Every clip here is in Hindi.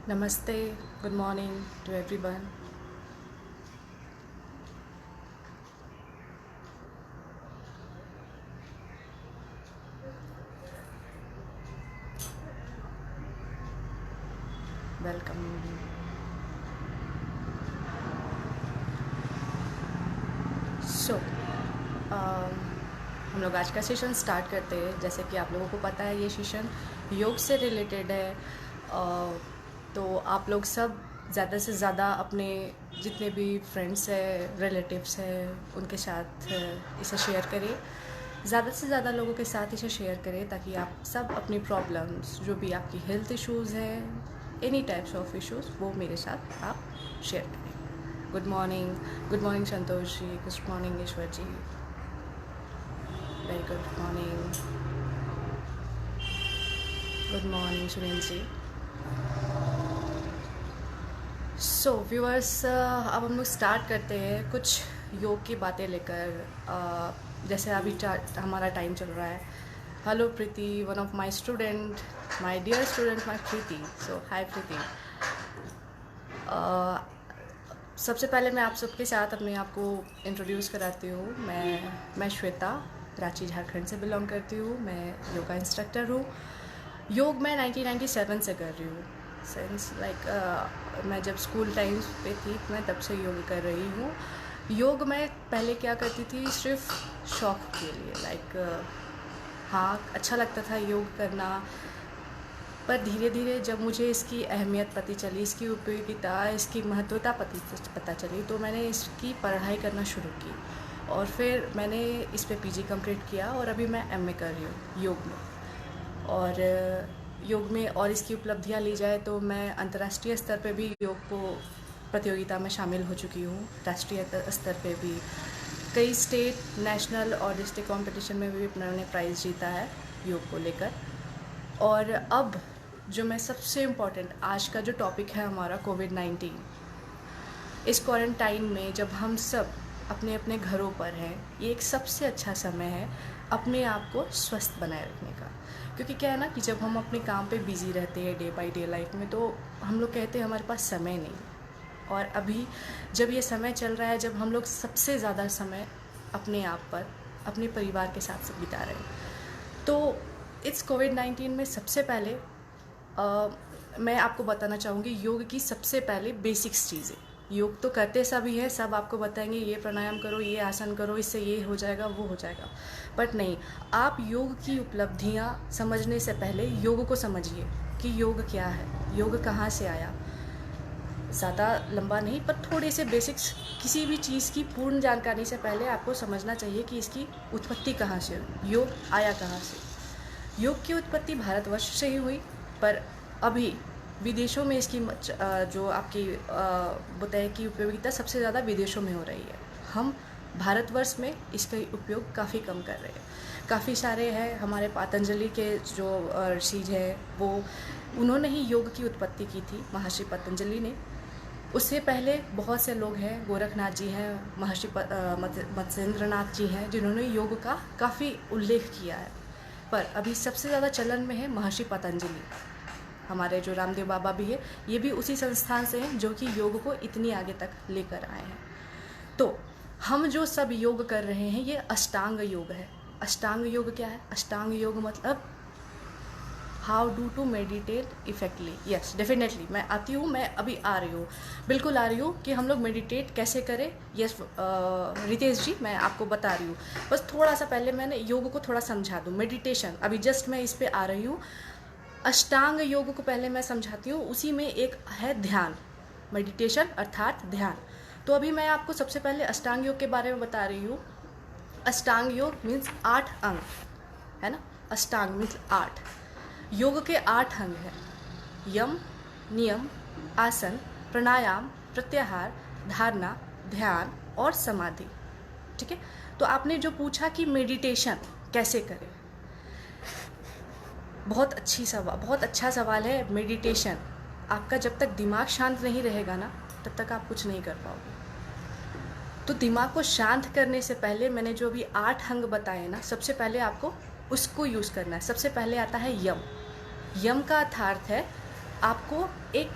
Namaste, good morning to everyone. Welcome. सो हम लोग आज का सेशन स्टार्ट करते हैं। जैसे कि आप लोगों को पता है ये सेशन योग से रिलेटेड है। तो आप लोग सब ज़्यादा से ज़्यादा अपने जितने भी फ्रेंड्स हैं, रिलेटिव्स हैं, उनके साथ इसे शेयर करिए। ज़्यादा से ज़्यादा लोगों के साथ इसे शेयर करें ताकि आप सब अपनी प्रॉब्लम्स, जो भी आपकी हेल्थ इश्यूज़ हैं, एनी टाइप्स ऑफ इश्यूज़, वो मेरे साथ आप शेयर करें। Good morning Santosh ji, good morning ईश्वर जी, very good morning Sunil ji. So viewers, अब हम लोग स्टार्ट करते हैं कुछ योग की बातें लेकर। जैसे अभी हमारा टाइम चल रहा है। Hello Preeti, one of my student, my dear student, my Preeti. So hi Preeti. सबसे पहले मैं आप सबके साथ अपने आप को इंट्रोड्यूस कराती हूँ। मैं श्वेता, रांची झारखंड से बिलोंग करती हूँ। मैं योगा इंस्ट्रक्टर हूँ। योग मैं 1997 से कर रही हूँ। सिंस मैं जब स्कूल टाइम्स पे थी मैं तब से योग कर रही हूँ। योग मैं पहले क्या करती थी सिर्फ शौक़ के लिए, हाँ अच्छा लगता था योग करना। पर धीरे धीरे जब मुझे इसकी अहमियत पता चली, इसकी उपयोगिता, इसकी महत्वता पता चली, तो मैंने इसकी पढ़ाई करना शुरू की और फिर मैंने इस पे पीजी कंप्लीट किया और अभी मैं एमए कर रही हूँ योग में। और योग में और इसकी उपलब्धियाँ ली जाए तो मैं अंतर्राष्ट्रीय स्तर पे भी योग को प्रतियोगिता में शामिल हो चुकी हूँ। राष्ट्रीय स्तर पे भी कई स्टेट, नेशनल और डिस्ट्रिक्ट कंपटीशन में भी मैंने प्राइज़ जीता है योग को लेकर। और अब जो मैं सबसे इम्पॉर्टेंट, आज का जो टॉपिक है हमारा कोविड-19, इस क्वारंटाइन में जब हम सब अपने अपने घरों पर हैं, ये एक सबसे अच्छा समय है अपने आप को स्वस्थ बनाए रखने का। क्योंकि क्या है ना कि जब हम अपने काम पे बिज़ी रहते हैं डे बाय डे लाइफ में, तो हम लोग कहते हैं हमारे पास समय नहीं। और अभी जब ये समय चल रहा है, जब हम लोग सबसे ज़्यादा समय अपने आप पर, अपने परिवार के साथ सब बिता रहे हैं, तो इस कोविड-19 में सबसे पहले मैं आपको बताना चाहूँगी योग की सबसे पहले बेसिक्स चीज़ें। योग तो करते सभी हैं, सब आपको बताएंगे ये प्राणायाम करो, ये आसन करो, इससे ये हो जाएगा, वो हो जाएगा। बट नहीं, आप योग की उपलब्धियाँ समझने से पहले योग को समझिए कि योग क्या है, योग कहाँ से आया। ज़्यादा लंबा नहीं, पर थोड़े से बेसिक्स, किसी भी चीज़ की पूर्ण जानकारी से पहले आपको समझना चाहिए कि इसकी उत्पत्ति कहाँ से हुई, योग आया कहाँ से। योग की उत्पत्ति भारतवर्ष से ही हुई, पर अभी विदेशों में इसकी जो आपकी बताए कि उपयोगिता सबसे ज़्यादा विदेशों में हो रही है। हम भारतवर्ष में इसका उपयोग काफ़ी कम कर रहे हैं। काफ़ी सारे हैं हमारे पतंजलि के जो ऋषि हैं, वो उन्होंने ही योग की उत्पत्ति की थी, महर्षि पतंजलि ने। उससे पहले बहुत से लोग हैं, गोरखनाथ जी हैं, महर्षि मत्स्येंद्रनाथ जी हैं, जिन्होंने योग का काफ़ी उल्लेख किया है। पर अभी सबसे ज़्यादा चलन में है महर्षि पतंजलि। हमारे जो रामदेव बाबा भी है, ये भी उसी संस्थान से हैं जो कि योग को इतनी आगे तक लेकर आए हैं। तो हम जो सब योग कर रहे हैं ये अष्टांग योग है। अष्टांग योग क्या है? अष्टांग योग मतलब how do to meditate effectively. Yes, definitely मैं आती हूँ, मैं अभी आ रही हूँ, बिल्कुल आ रही हूँ कि हम लोग मेडिटेट कैसे करें। यस रितेश जी, मैं आपको बता रही हूँ। बस थोड़ा सा पहले मैंने योग को थोड़ा समझा दूँ। मेडिटेशन अभी जस्ट मैं इस पर आ रही हूँ। अष्टांग योग को पहले मैं समझाती हूँ, उसी में एक है ध्यान। मेडिटेशन अर्थात ध्यान। तो अभी मैं आपको सबसे पहले अष्टांग योग के बारे में बता रही हूँ। अष्टांग योग मीन्स 8 अंग है ना। अष्टांग मीन्स 8। योग के 8 अंग हैं: यम, नियम, आसन, प्राणायाम, प्रत्याहार, धारणा, ध्यान और समाधि। ठीक है। तो आपने जो पूछा कि मेडिटेशन कैसे करें, बहुत अच्छा सवाल है। मेडिटेशन, आपका जब तक दिमाग शांत नहीं रहेगा ना, तब तक आप कुछ नहीं कर पाओगे। तो दिमाग को शांत करने से पहले मैंने जो अभी 8 अंग बताए ना, सबसे पहले आपको उसको यूज़ करना है। सबसे पहले आता है यम। यम का अर्थ है आपको एक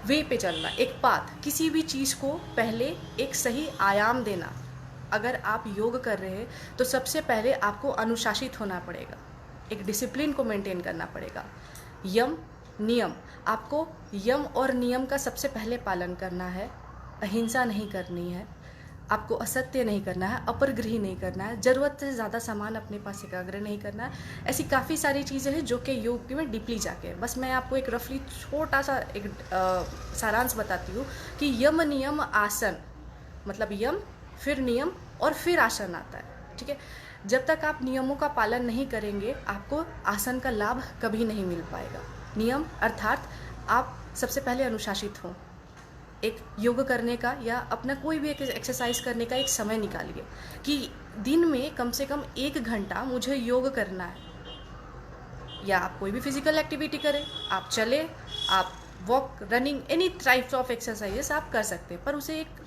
वे पे चलना, एक पाथ, किसी भी चीज़ को पहले एक सही आयाम देना। अगर आप योग कर रहे हैं तो सबसे पहले आपको अनुशासित होना पड़ेगा, एक डिसिप्लिन को मेंटेन करना पड़ेगा। यम नियम, आपको यम और नियम का सबसे पहले पालन करना है। अहिंसा नहीं करनी है, आपको असत्य नहीं करना है, अपरगृही नहीं करना है, ज़रूरत से ज़्यादा सामान अपने पास एकाग्र नहीं करना है। ऐसी काफ़ी सारी चीज़ें हैं जो कि योग में डीपली जाके है। बस मैं आपको एक रफली छोटा सा एक सारांश बताती हूँ कि यम नियम आसन, मतलब यम फिर नियम और फिर आसन आता है। ठीक है, जब तक आप नियमों का पालन नहीं करेंगे आपको आसन का लाभ कभी नहीं मिल पाएगा। नियम अर्थात आप सबसे पहले अनुशासित हों, एक योग करने का या अपना कोई भी एक एक्सरसाइज करने का एक समय निकालिए कि दिन में कम से कम 1 घंटा मुझे योग करना है। या आप कोई भी फिजिकल एक्टिविटी करें, आप चले, आप walk, running, any types of exercises आप कर सकते हैं, पर उसे एक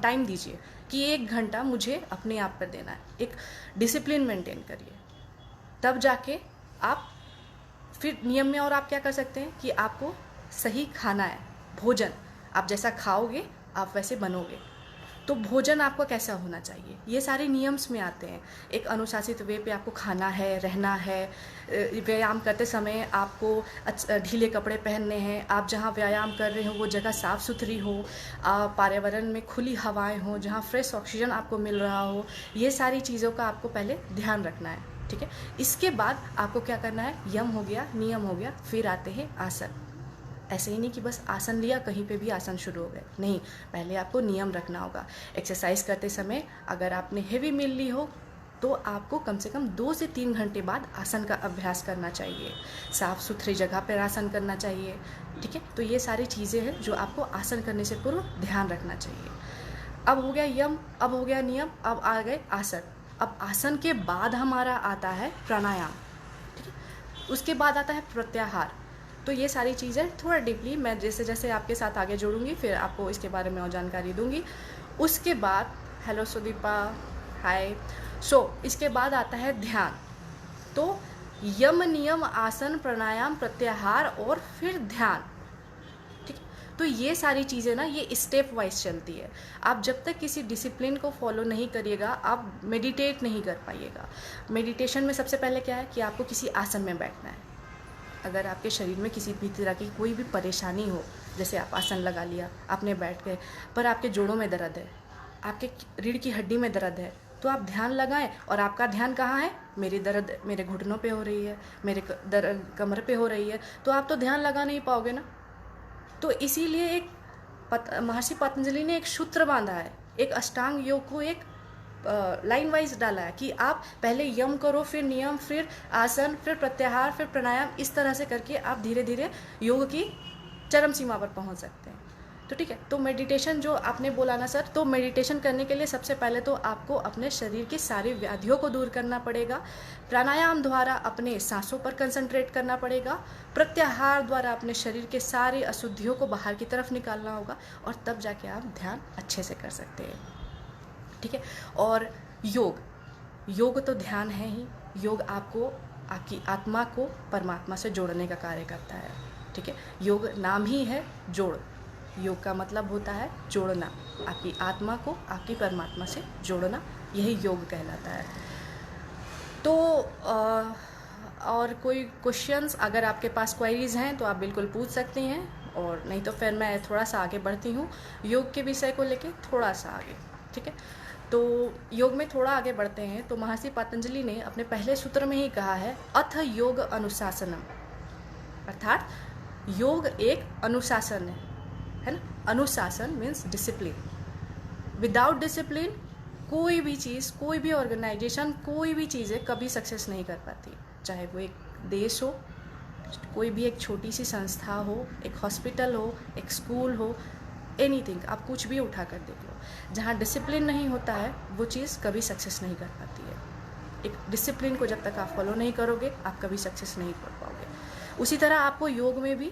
टाइम दीजिए कि 1 घंटा मुझे अपने आप पर देना है। एक डिसिप्लिन मेंटेन करिए, तब जाके आप फिर नियम में और आप क्या कर सकते हैं कि आपको सही खाना है, भोजन आप जैसा खाओगे आप वैसे बनोगे। तो भोजन आपका कैसा होना चाहिए, ये सारे नियम्स में आते हैं। एक अनुशासित वे पे आपको खाना है, रहना है, व्यायाम करते समय आपको ढीले कपड़े पहनने हैं, आप जहाँ व्यायाम कर रहे हो वो जगह साफ़ सुथरी हो, पर्यावरण में खुली हवाएं हो, जहाँ फ्रेश ऑक्सीजन आपको मिल रहा हो, ये सारी चीज़ों का आपको पहले ध्यान रखना है। ठीक है, इसके बाद आपको क्या करना है, यम हो गया, नियम हो गया, फिर आते हैं आसन। ऐसे ही नहीं कि बस आसन लिया कहीं पे भी आसन शुरू हो गए, नहीं, पहले आपको नियम रखना होगा। एक्सरसाइज करते समय अगर आपने हेवी मील ली हो तो आपको कम से कम 2 से 3 घंटे बाद आसन का अभ्यास करना चाहिए, साफ़ सुथरी जगह पर आसन करना चाहिए। ठीक है, तो ये सारी चीज़ें हैं जो आपको आसन करने से पूर्व ध्यान रखना चाहिए। अब हो गया यम, अब हो गया नियम, अब आ गए आसन। अब आसन के बाद हमारा आता है प्राणायाम। ठीक है, उसके बाद आता है प्रत्याहार। तो ये सारी चीज़ें थोड़ा डीपली मैं जैसे जैसे आपके साथ आगे जोड़ूंगी फिर आपको इसके बारे में और जानकारी दूंगी। उसके बाद हेलो सुदीपा, हाय। इसके बाद आता है ध्यान। तो यम नियम आसन प्राणायाम प्रत्याहार और फिर ध्यान। ठीक, तो ये सारी चीज़ें ना ये स्टेप वाइज चलती है। आप जब तक किसी डिसिप्लिन को फॉलो नहीं करिएगा आप मेडिटेट नहीं कर पाइएगा। मेडिटेशन में सबसे पहले क्या है कि आपको किसी आसन में बैठना है। अगर आपके शरीर में किसी भी तरह की कोई भी परेशानी हो, जैसे आप आसन लगा लिया, आपने बैठ गए, पर आपके जोड़ों में दर्द है, आपके रीढ़ की हड्डी में दर्द है, तो आप ध्यान लगाएं और आपका ध्यान कहाँ है, मेरी दर्द मेरे घुटनों पे हो रही है, मेरे दर्द कमर पे हो रही है, तो आप तो ध्यान लगा नहीं पाओगे ना। तो इसीलिए एक महर्षि पतंजलि ने एक सूत्र बांधा है, एक अष्टांग योग को एक लाइन वाइज डाला है कि आप पहले यम करो, फिर नियम, फिर आसन, फिर प्रत्याहार, फिर प्राणायाम, इस तरह से करके आप धीरे धीरे योग की चरम सीमा पर पहुंच सकते हैं। तो ठीक है, तो मेडिटेशन जो आपने बोला ना सर, तो मेडिटेशन करने के लिए सबसे पहले तो आपको अपने शरीर की सारी व्याधियों को दूर करना पड़ेगा। प्राणायाम द्वारा अपने सांसों पर कंसंट्रेट करना पड़ेगा। प्रत्याहार द्वारा अपने शरीर के सारी अशुद्धियों को बाहर की तरफ निकालना होगा और तब जाके आप ध्यान अच्छे से कर सकते हैं। ठीक है, और योग तो ध्यान है ही। योग आपको आपकी आत्मा को परमात्मा से जोड़ने का कार्य करता है। ठीक है, योग नाम ही है जोड़। योग का मतलब होता है जोड़ना, आपकी आत्मा को आपकी परमात्मा से जोड़ना, यही योग कहलाता है। तो और कोई क्वेश्चंस अगर आपके पास क्वेरीज हैं तो आप बिल्कुल पूछ सकती हैं, और नहीं तो फिर मैं थोड़ा सा आगे बढ़ती हूँ योग के विषय को लेके थोड़ा सा आगे। ठीक है, तो योग में थोड़ा आगे बढ़ते हैं। तो महर्षि पतंजलि ने अपने पहले सूत्र में ही कहा है अथ योग अनुशासनम, अर्थात योग एक अनुशासन है ना। अनुशासन मीन्स डिसिप्लिन। विदाउट डिसिप्लिन कोई भी चीज़, कोई भी ऑर्गेनाइजेशन, कोई भी चीज़ें कभी सक्सेस नहीं कर पाती। चाहे वो एक देश हो, कोई भी एक छोटी सी संस्था हो, एक हॉस्पिटल हो, एक स्कूल हो, एनीथिंग, आप कुछ भी उठा कर देख लो, जहाँ डिसिप्लिन नहीं होता है वो चीज़ कभी सक्सेस नहीं कर पाती है। एक डिसिप्लिन को जब तक आप फॉलो नहीं करोगे आप कभी सक्सेस नहीं कर पाओगे। उसी तरह आपको योग में भी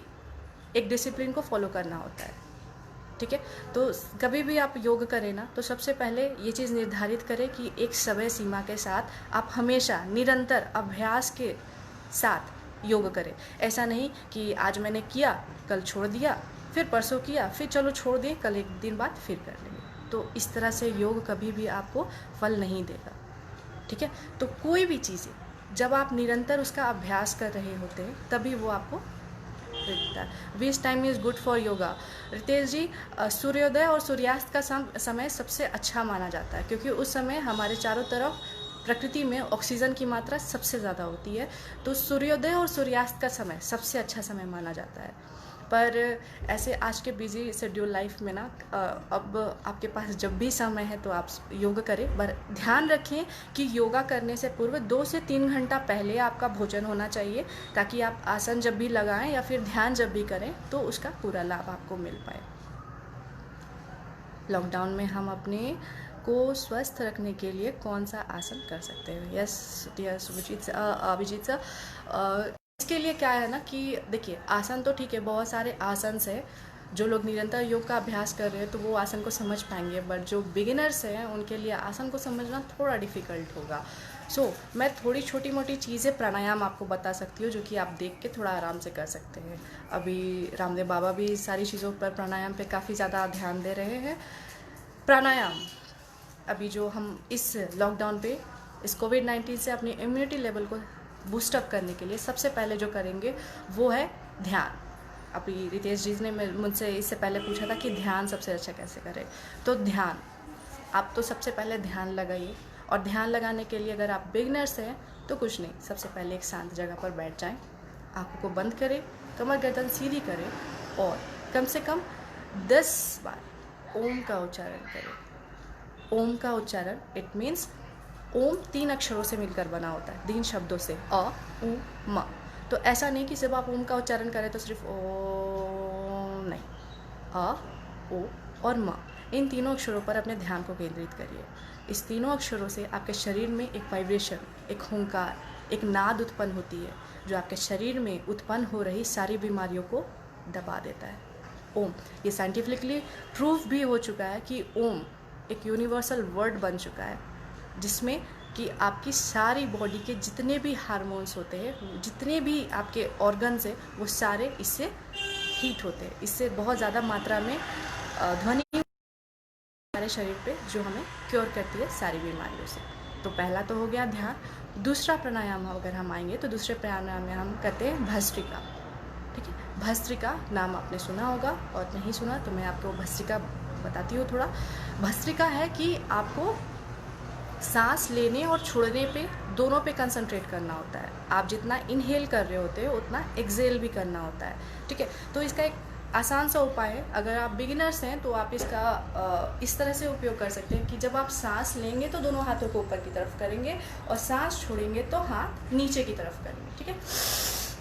एक डिसिप्लिन को फॉलो करना होता है। ठीक है, तो कभी भी आप योग करें ना तो सबसे पहले ये चीज़ निर्धारित करें कि एक समय सीमा के साथ आप हमेशा निरंतर अभ्यास के साथ योग करें। ऐसा नहीं कि आज मैंने किया कल छोड़ दिया, फिर परसों किया, फिर चलो छोड़ दें, कल एक दिन बाद फिर कर लेंगे। तो इस तरह से योग कभी भी आपको फल नहीं देगा, ठीक है। तो कोई भी चीज़ें जब आप निरंतर उसका अभ्यास कर रहे होते हैं तभी वो आपको दिखता है। Which time is good for yoga? Ritesh ji, सूर्योदय और सूर्यास्त का समय सबसे अच्छा माना जाता है, क्योंकि उस समय हमारे चारों तरफ प्रकृति में ऑक्सीजन की मात्रा सबसे ज़्यादा होती है। तो सूर्योदय और सूर्यास्त का समय सबसे अच्छा समय माना जाता है। पर ऐसे आज के बिजी शेड्यूल लाइफ में ना, अब आपके पास जब भी समय है तो आप योगा करें, पर ध्यान रखें कि योगा करने से पूर्व 2 से 3 घंटा पहले आपका भोजन होना चाहिए, ताकि आप आसन जब भी लगाएं या फिर ध्यान जब भी करें तो उसका पूरा लाभ आपको मिल पाए। लॉकडाउन में हम अपने को स्वस्थ रखने के लिए कौन सा आसन कर सकते हैं? यस यस अभिजीत सर, इसके लिए क्या है ना कि देखिए, आसन तो ठीक है, बहुत सारे आसन है। जो लोग निरंतर योग का अभ्यास कर रहे हैं तो वो आसन को समझ पाएंगे, बट जो बिगिनर्स हैं उनके लिए आसन को समझना थोड़ा डिफ़िकल्ट होगा। मैं थोड़ी छोटी मोटी चीज़ें प्राणायाम आपको बता सकती हूँ, जो कि आप देख के थोड़ा आराम से कर सकते हैं। अभी रामदेव बाबा भी सारी चीज़ों पर, प्राणायाम पे काफ़ी ज़्यादा ध्यान दे रहे हैं। प्राणायाम अभी जो हम इस लॉकडाउन पे इस कोविड-19 से अपनी इम्यूनिटी लेवल को बूस्टअप करने के लिए सबसे पहले जो करेंगे वो है ध्यान। अभी रितेश जी ने मुझसे इससे पहले पूछा था कि ध्यान सबसे अच्छा कैसे करें। तो ध्यान, आप तो सबसे पहले ध्यान लगाइए, और ध्यान लगाने के लिए अगर आप बिगनर्स हैं तो कुछ नहीं, सबसे पहले एक शांत जगह पर बैठ जाएं, आंखों को बंद करें, कमर गर्दन सीधी करें और कम से कम 10 बार ओम का उच्चारण करें। ओम का उच्चारण, इट मीन्स ओम 3 अक्षरों से मिलकर बना होता है, 3 शब्दों से, अ उ म। तो ऐसा नहीं कि जब आप ओम का उच्चारण करें तो सिर्फ ओम, नहीं, अ ओ और म, इन तीनों अक्षरों पर अपने ध्यान को केंद्रित करिए। इस तीनों अक्षरों से आपके शरीर में एक वाइब्रेशन, एक हुंकार, एक नाद उत्पन्न होती है, जो आपके शरीर में उत्पन्न हो रही सारी बीमारियों को दबा देता है। ओम, ये साइंटिफिकली प्रूफ भी हो चुका है कि ओम एक यूनिवर्सल वर्ड बन चुका है, जिसमें कि आपकी सारी बॉडी के जितने भी हार्मोन्स होते हैं, जितने भी आपके ऑर्गन्स हैं, वो सारे इससे हीट होते हैं। इससे बहुत ज़्यादा मात्रा में ध्वनि हमारे शरीर पे जो हमें क्योर करती है सारी बीमारियों से। तो पहला तो हो गया ध्यान। दूसरा प्राणायाम अगर हम आएंगे तो दूसरे प्राणायाम में हम करते हैं भस्त्रिका, ठीक है। भस्त्रिका नाम आपने सुना होगा, और नहीं सुना तो मैं आपको भस्त्रिका बताती हूँ थोड़ा। भस्त्रिका है कि आपको सांस लेने और छोड़ने पे, दोनों पे कंसंट्रेट करना होता है। आप जितना इनहेल कर रहे होते हो उतना एक्सेल भी करना होता है, ठीक है। तो इसका एक आसान सा उपाय है। अगर आप बिगिनर्स हैं तो आप इसका इस तरह से उपयोग कर सकते हैं कि जब आप सांस लेंगे तो दोनों हाथों को ऊपर की तरफ करेंगे, और सांस छोड़ेंगे तो हाथ नीचे की तरफ करेंगे, ठीक है।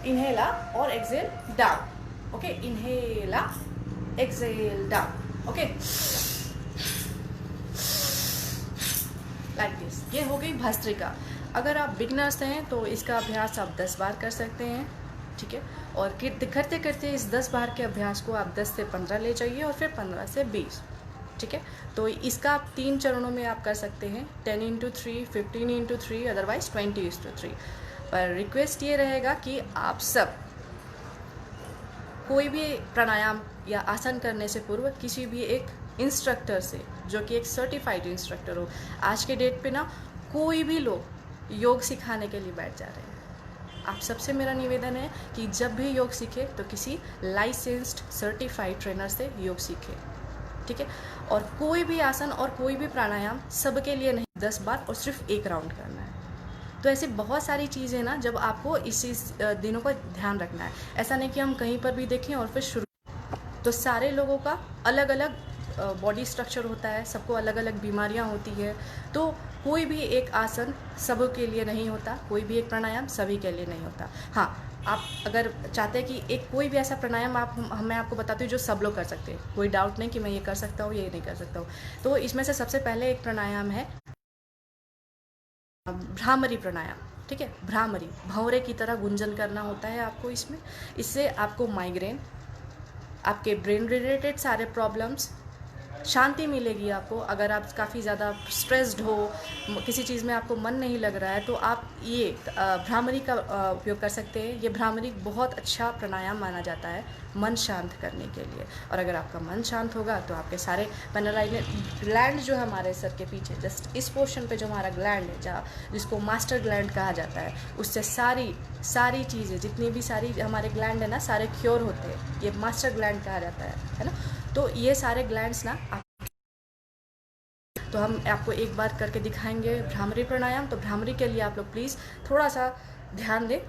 इनहेल अप और exhale down, okay. Inhale up, exhale down, okay, like this. ये हो गई भस्त्रिका। अगर आप बिगनर्स हैं तो इसका अभ्यास आप 10 बार कर सकते हैं, ठीक है। और करते करते इस 10 बार के अभ्यास को आप 10 से 15 ले जाइए, और फिर 15 से 20, ठीक है। तो इसका आप 3 चरणों में आप कर सकते हैं, 10x3, 15x3, अदरवाइज 20x3। पर रिक्वेस्ट ये रहेगा कि आप सब कोई भी प्राणायाम या आसन करने से पूर्व किसी भी एक इंस्ट्रक्टर से, जो कि एक सर्टिफाइड इंस्ट्रक्टर हो। आज के डेट पे ना कोई भी लोग योग सिखाने के लिए बैठ जा रहे हैं। आप सबसे मेरा निवेदन है कि जब भी योग सीखे तो किसी लाइसेंस्ड सर्टिफाइड ट्रेनर से योग सीखे, ठीक है। और कोई भी आसन और कोई भी प्राणायाम सबके लिए नहीं, 10 बार और सिर्फ 1 राउंड करना है। तो ऐसी बहुत सारी चीज़ें ना, जब आपको इस दिनों का ध्यान रखना है। ऐसा नहीं कि हम कहीं पर भी देखें और फिर शुरू। तो सारे लोगों का अलग अलग बॉडी स्ट्रक्चर होता है, सबको अलग अलग बीमारियां होती है। तो कोई भी एक आसन सब के लिए नहीं होता, कोई भी एक प्राणायाम सभी के लिए नहीं होता। हाँ, आप अगर चाहते हैं कि एक कोई भी ऐसा प्राणायाम मैं आपको बताती हूँ जो सब लोग कर सकते हैं, कोई डाउट नहीं कि मैं ये कर सकता हूँ, ये नहीं कर सकता हूँ। तो इसमें से सबसे पहले एक प्राणायाम है भ्रामरी प्राणायाम, ठीक है। भ्रामरी, भंवरे की तरह गुंजन करना होता है आपको इसमें। इससे आपको माइग्रेन, आपके ब्रेन रिलेटेड सारे प्रॉब्लम्स, शांति मिलेगी आपको। अगर आप काफ़ी ज़्यादा स्ट्रेस्ड हो, किसी चीज़ में आपको मन नहीं लग रहा है, तो आप ये भ्रामरी का उपयोग कर सकते हैं। ये भ्रामरी बहुत अच्छा प्राणायाम माना जाता है मन शांत करने के लिए। और अगर आपका मन शांत होगा तो आपके सारे पेनालाइज ग्लैंड जो है हमारे सर के पीछे, जस्ट इस पोर्शन पे जो हमारा ग्लैंड है, जहाँ जिसको मास्टर ग्लैंड कहा जाता है, उससे सारी चीज़ें, जितनी भी सारी हमारे ग्लैंड है ना, सारे क्योर होते हैं। ये मास्टर ग्लैंड कहा जाता है ना। तो ये सारे ग्लैंड्स ना तो हम आपको एक बार करके दिखाएंगे भ्रामरी प्राणायाम। तो भ्रामरी के लिए आप लोग प्लीज़ थोड़ा सा ध्यान दें।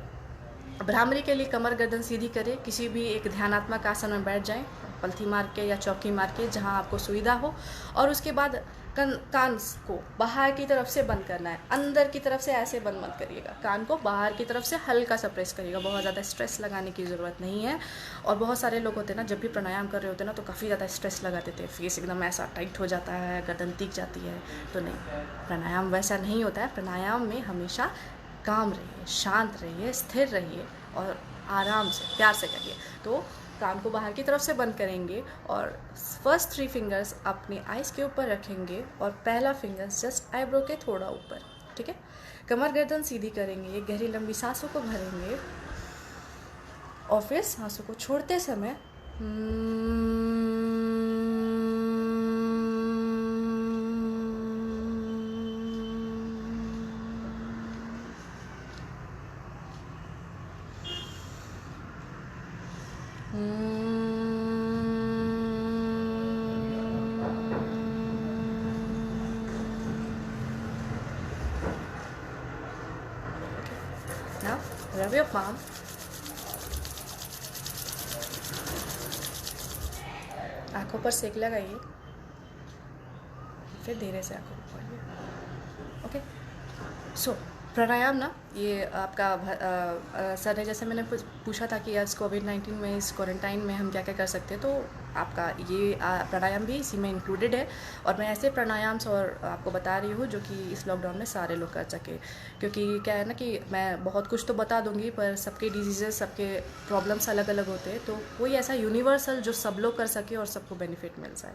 भ्रामरी के लिए कमर गर्दन सीधी करें, किसी भी एक ध्यानात्मक आसन में बैठ जाएं, पलथी मार के या चौकी मार के, जहां आपको सुविधा हो। और उसके बाद कान को बाहर की तरफ से बंद करना है, अंदर की तरफ से ऐसे बंद मत करिएगा। कान को बाहर की तरफ से हल्का सा प्रेस करिएगा, बहुत ज़्यादा स्ट्रेस लगाने की ज़रूरत नहीं है। और बहुत सारे लोग होते हैं ना, जब भी प्राणायाम कर रहे होते हैं ना, तो काफ़ी ज़्यादा स्ट्रेस लगा देते हैं, फेस एकदम ऐसा टाइट हो जाता है, गर्दन तीख जाती है। तो नहीं, प्राणायाम वैसा नहीं होता है। प्राणायाम में हमेशा काम रहिए, शांत रहिए, स्थिर रहिए और आराम से प्यार से करिए। तो कान को बाहर की तरफ से बंद करेंगे और फर्स्ट 3 फिंगर्स अपने आइज़ के ऊपर रखेंगे और पहला फिंगर्स जस्ट आईब्रो के थोड़ा ऊपर, ठीक है। कमर गर्दन सीधी करेंगे, गहरी लंबी सांसों को भरेंगे और फिर सांसों को छोड़ते समय Now, rub your palm. आँखों पर सेक लगाइए, फिर धीरे से आँखों को खोलिए। ओके, सो प्राणायाम ना, ये आपका सर ने जैसे मैंने पूछा था कि आज कोविड-19 में, इस क्वारंटाइन में हम क्या क्या कर सकते हैं, तो आपका ये प्राणायाम भी इसी में इंक्लूडेड है। और मैं ऐसे प्राणायाम्स और आपको बता रही हूँ जो कि इस लॉकडाउन में सारे लोग कर सके। क्योंकि क्या है ना कि मैं बहुत कुछ तो बता दूँगी, पर सबके डिजीज़ेस, सबके प्रॉब्लम्स अलग अलग होते हैं। तो कोई ऐसा यूनिवर्सल जो सब लोग कर सके और सबको बेनिफिट मिल जाए।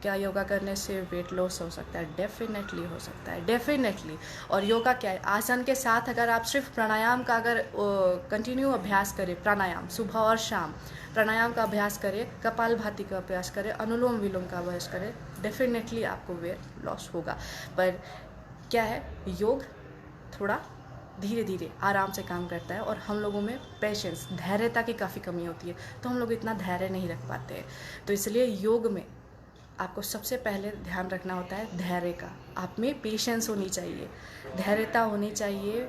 क्या योगा करने से वेट लॉस हो सकता है? डेफिनेटली हो सकता है, डेफिनेटली। और योगा क्या है, आसन के साथ अगर आप सिर्फ प्राणायाम का अगर कंटिन्यू अभ्यास करें, प्राणायाम सुबह और शाम प्राणायाम का अभ्यास करें, कपालभाति का अभ्यास करें, अनुलोम विलोम का अभ्यास करें, डेफिनेटली आपको वेट लॉस होगा। पर क्या है, योग थोड़ा धीरे धीरे आराम से काम करता है और हम लोगों में पेशेंस, धैर्यता की काफ़ी कमी होती है, तो हम लोग इतना धैर्य नहीं रख पाते हैं। तो इसलिए योग में आपको सबसे पहले ध्यान रखना होता है धैर्य का। आप में पेशेंस होनी चाहिए, धैर्यता होनी चाहिए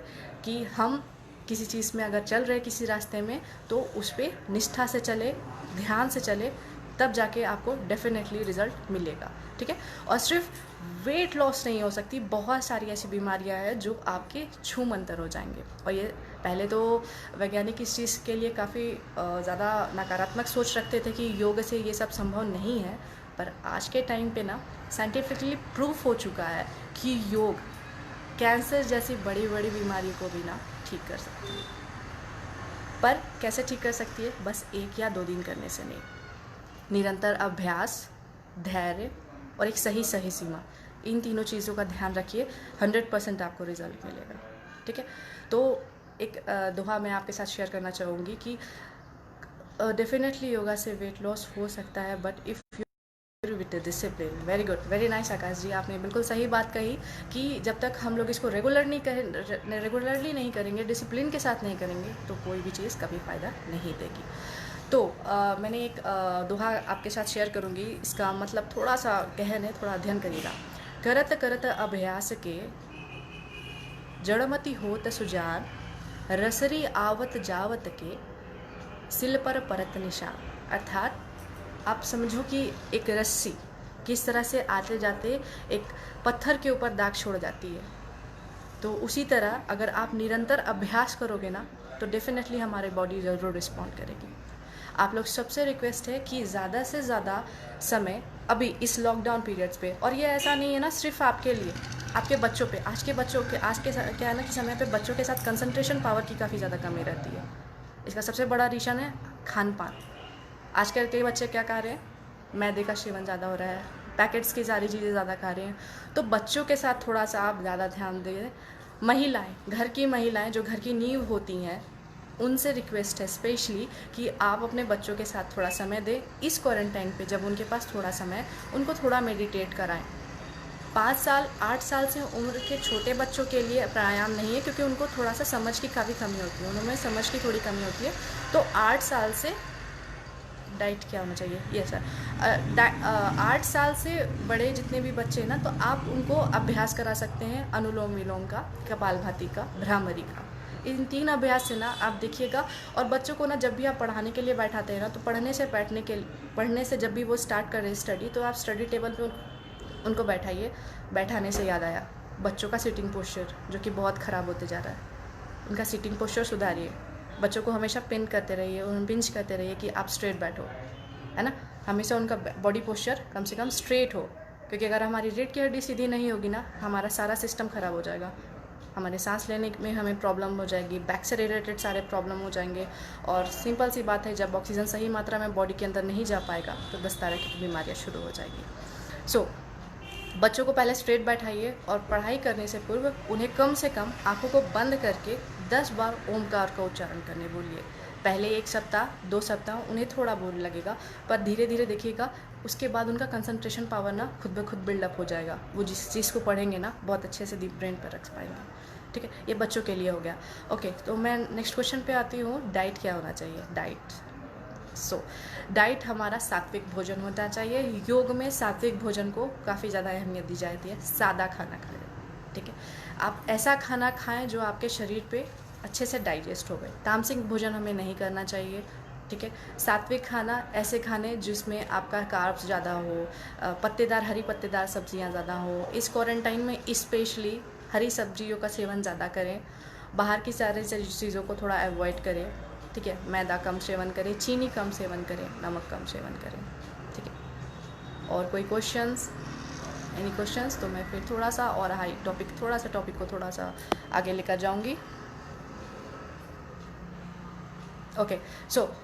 कि हम किसी चीज़ में अगर चल रहे किसी रास्ते में, तो उस पर निष्ठा से चले, ध्यान से चले, तब जाके आपको डेफिनेटली रिज़ल्ट मिलेगा, ठीक है। और सिर्फ वेट लॉस नहीं हो सकती, बहुत सारी ऐसी बीमारियां हैं जो आपके छूमंतर हो जाएंगे। और ये पहले तो वैज्ञानिक इस चीज़ के लिए काफ़ी ज़्यादा नकारात्मक सोच रखते थे कि योग से ये सब संभव नहीं है। पर आज के टाइम पे ना साइंटिफिकली प्रूफ हो चुका है कि योग कैंसर जैसी बड़ी बड़ी बीमारियों को भी ना ठीक कर सकती है। पर कैसे ठीक कर सकती है? बस 1 या 2 दिन करने से नहीं, निरंतर अभ्यास, धैर्य और एक सही सीमा, इन तीनों चीज़ों का ध्यान रखिए, 100% आपको रिजल्ट मिलेगा, ठीक है। तो एक दोहा मैं आपके साथ शेयर करना चाहूँगी कि डेफिनेटली योगा से वेट लॉस हो सकता है, but if with discipline. Very good, very nice Akash ji, आपने बिल्कुल सही बात कही कि जब तक हम लोग इसको रेगुलरली नहीं करेंगे, डिसिप्लिन के साथ नहीं करेंगे, तो कोई भी चीज़ कभी फ़ायदा नहीं देगी। तो मैंने एक दोहा आपके साथ शेयर करूँगी, इसका मतलब थोड़ा सा गहन है, थोड़ा अध्ययन करिएगा। करत करत अभ्यास के जड़मति होत सुजान, रसरी आवत जावत के सिल पर परत निशान। अर्थात आप समझो कि एक रस्सी किस तरह से आते जाते एक पत्थर के ऊपर दाग छोड़ जाती है, तो उसी तरह अगर आप निरंतर अभ्यास करोगे ना, तो डेफिनेटली हमारी बॉडी ज़रूर रिस्पॉन्ड करेगी। आप लोग सबसे रिक्वेस्ट है कि ज़्यादा से ज़्यादा समय अभी इस लॉकडाउन पीरियड्स पे, और ये ऐसा नहीं है ना सिर्फ आपके लिए, आपके बच्चों पे, आज के क्या है ना कि समय पे बच्चों के साथ कंसंट्रेशन पावर की काफ़ी ज़्यादा कमी रहती है। इसका सबसे बड़ा रीज़न है खान पान। आजकल कई बच्चे क्या कर रहे हैं, मैदे का सेवन ज़्यादा हो रहा है, पैकेट्स की सारी चीज़ें ज़्यादा खा रहे हैं। तो बच्चों के साथ थोड़ा सा आप ज़्यादा ध्यान दें। महिलाएं, घर की महिलाएं जो घर की नींव होती हैं, उनसे रिक्वेस्ट है स्पेशली कि आप अपने बच्चों के साथ थोड़ा समय दें। इस क्वारंटाइन पे जब उनके पास थोड़ा समय, उनको थोड़ा मेडिटेट कराएं। 5 साल 8 साल से उम्र के छोटे बच्चों के लिए प्राणायाम नहीं है, क्योंकि उनको थोड़ा सा समझ की काफ़ी कमी होती है, उनमें समझ की थोड़ी कमी होती है। तो 8 साल से डाइट क्या होना चाहिए, ये सर 8 साल से बड़े जितने भी बच्चे हैं ना, तो आप उनको अभ्यास करा सकते हैं अनुलोम विलोम का, कपालभाति का, भ्रामरी का। इन 3 अभ्यास से ना आप देखिएगा। और बच्चों को ना जब भी आप पढ़ाने के लिए बैठाते हैं ना, तो पढ़ने से जब भी वो स्टार्ट करें स्टडी, तो आप स्टडी टेबल पे उनको बैठाइए। बैठाने से याद आया, बच्चों का सिटिंग पोस्चर जो कि बहुत ख़राब होते जा रहा है, उनका सिटिंग पोस्चर सुधारिए। बच्चों को हमेशा पिन करते रहिए, उन्हें पिंच करते रहिए कि आप स्ट्रेट बैठो, है ना। हमेशा उनका बॉडी पोस्चर कम से कम स्ट्रेट हो, क्योंकि अगर हमारी रीढ़ की हड्डी सीधी नहीं होगी ना, हमारा सारा सिस्टम ख़राब हो जाएगा। हमारे सांस लेने में हमें प्रॉब्लम हो जाएगी, बैक से रिलेटेड सारे प्रॉब्लम हो जाएंगे। और सिंपल सी बात है, जब ऑक्सीजन सही मात्रा में बॉडी के अंदर नहीं जा पाएगा, तो 10 तरह की बीमारियाँ शुरू हो जाएगी। सो बच्चों को पहले स्ट्रेट बैठाइए, और पढ़ाई करने से पूर्व उन्हें कम से कम आंखों को बंद करके 10 बार ओमकार का उच्चारण करने बोलिए। पहले 1 सप्ताह 2 सप्ताह उन्हें थोड़ा बोर लगेगा, पर धीरे धीरे देखिएगा, उसके बाद उनका कंसंट्रेशन पावर ना खुद ब खुद बिल्डअप हो जाएगा। वो जिस चीज़ को पढ़ेंगे ना, बहुत अच्छे से डीप ब्रेन पर रख पाएंगे। ठीक है, ये बच्चों के लिए हो गया। ओके, तो मैं नेक्स्ट क्वेश्चन पे आती हूँ, डाइट क्या होना चाहिए। डाइट हमारा सात्विक भोजन होना चाहिए। योग में सात्विक भोजन को काफ़ी ज़्यादा अहमियत दी जाती है। सादा खाना खाएं, ठीक है। आप ऐसा खाना खाएं जो आपके शरीर पे अच्छे से डाइजेस्ट हो गए। तामसिक भोजन हमें नहीं करना चाहिए, ठीक है। सात्विक खाना ऐसे खाने जिसमें आपका कार्ब्स ज़्यादा हो, पत्तेदार हरी पत्तेदार सब्जियां ज़्यादा हो। इस क्वारंटाइन में स्पेशली हरी सब्जियों का सेवन ज़्यादा करें। बाहर की सारी चीज़ों को थोड़ा अवॉइड करें, ठीक है। मैदा कम सेवन करें, चीनी कम सेवन करें, नमक कम सेवन करें, ठीक है। और कोई क्वेश्चंस, एनी क्वेश्चंस, तो मैं फिर थोड़ा सा और टॉपिक को थोड़ा सा आगे लेकर जाऊंगी। ओके, सो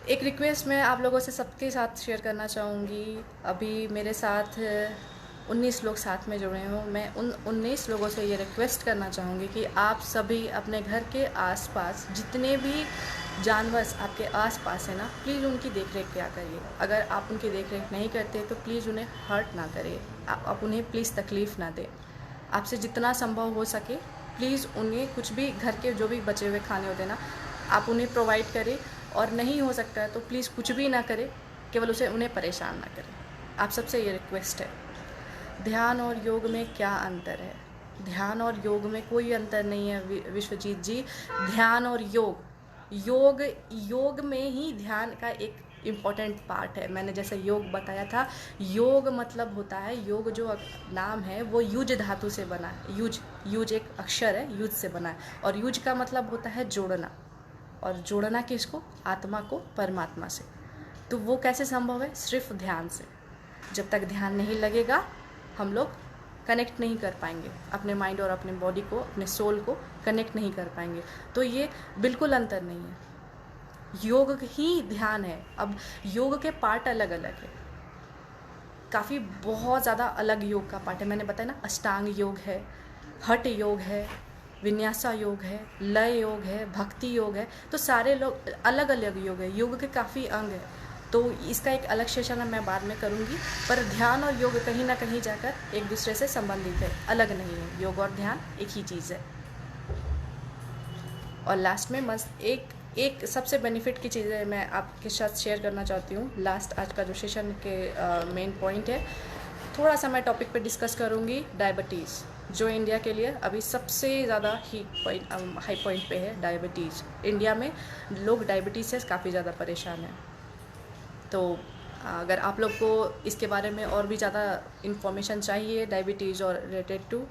एक रिक्वेस्ट मैं आप लोगों से सबके साथ शेयर करना चाहूँगी। अभी मेरे साथ 19 लोग साथ में जुड़े हों। मैं उन 19 लोगों से ये रिक्वेस्ट करना चाहूँगी कि आप सभी अपने घर के आसपास जितने भी जानवर आपके आसपास है ना, प्लीज़ उनकी देख रेख क्या करिए। अगर आप उनकी देख रेख नहीं करते तो प्लीज़ उन्हें हर्ट ना करें, आप उन्हें प्लीज़ तकलीफ़ ना दें। आपसे जितना संभव हो सके प्लीज़ उन्हें कुछ भी घर के जो भी बचे हुए खाने होते हैं ना, आप उन्हें प्रोवाइड करें। और नहीं हो सकता है तो प्लीज़ कुछ भी ना करें, केवल उन्हें परेशान ना करें। आप सबसे ये रिक्वेस्ट है। ध्यान और योग में क्या अंतर है? ध्यान और योग में कोई अंतर नहीं है विश्वजीत जी। ध्यान और योग में ही ध्यान का एक इम्पॉर्टेंट पार्ट है। मैंने जैसे योग बताया था, योग मतलब होता है, योग जो नाम है वो युज धातु से बना है। युज एक अक्षर है, युज से बना है। और युज का मतलब होता है जोड़ना, और जोड़ना किसको? आत्मा को परमात्मा से। तो वो कैसे संभव है? सिर्फ ध्यान से। जब तक ध्यान नहीं लगेगा हम लोग कनेक्ट नहीं कर पाएंगे, अपने माइंड और अपने बॉडी को, अपने सोल को कनेक्ट नहीं कर पाएंगे। तो ये बिल्कुल अंतर नहीं है, योग ही ध्यान है। अब योग के पार्ट अलग अलग है, काफ़ी बहुत ज़्यादा अलग योग का पार्ट है। मैंने बताया ना, अष्टांग योग है, हठ योग है, विन्यासा योग है, लय योग है, भक्ति योग है। तो सारे लोग अलग अलग योग है, योग के काफ़ी अंग है। तो इसका एक अलग सेशन मैं बाद में करूँगी। पर ध्यान और योग कहीं ना कहीं जाकर एक दूसरे से संबंधित है, अलग नहीं है। योग और ध्यान एक ही चीज़ है। और लास्ट में मस्त एक सबसे बेनिफिट की चीज़ें मैं आपके साथ शेयर करना चाहती हूँ। लास्ट आज का जो सेशन के मेन पॉइंट है, थोड़ा सा मैं टॉपिक पे डिस्कस करूँगी डायबिटीज़, जो इंडिया के लिए अभी सबसे ज़्यादा हाई पॉइंट पे है। डायबिटीज़, इंडिया में लोग डायबिटीज़ से काफ़ी ज़्यादा परेशान हैं। तो अगर आप लोग को इसके बारे में और भी ज़्यादा इन्फॉर्मेशन चाहिए डायबिटीज़ और related to,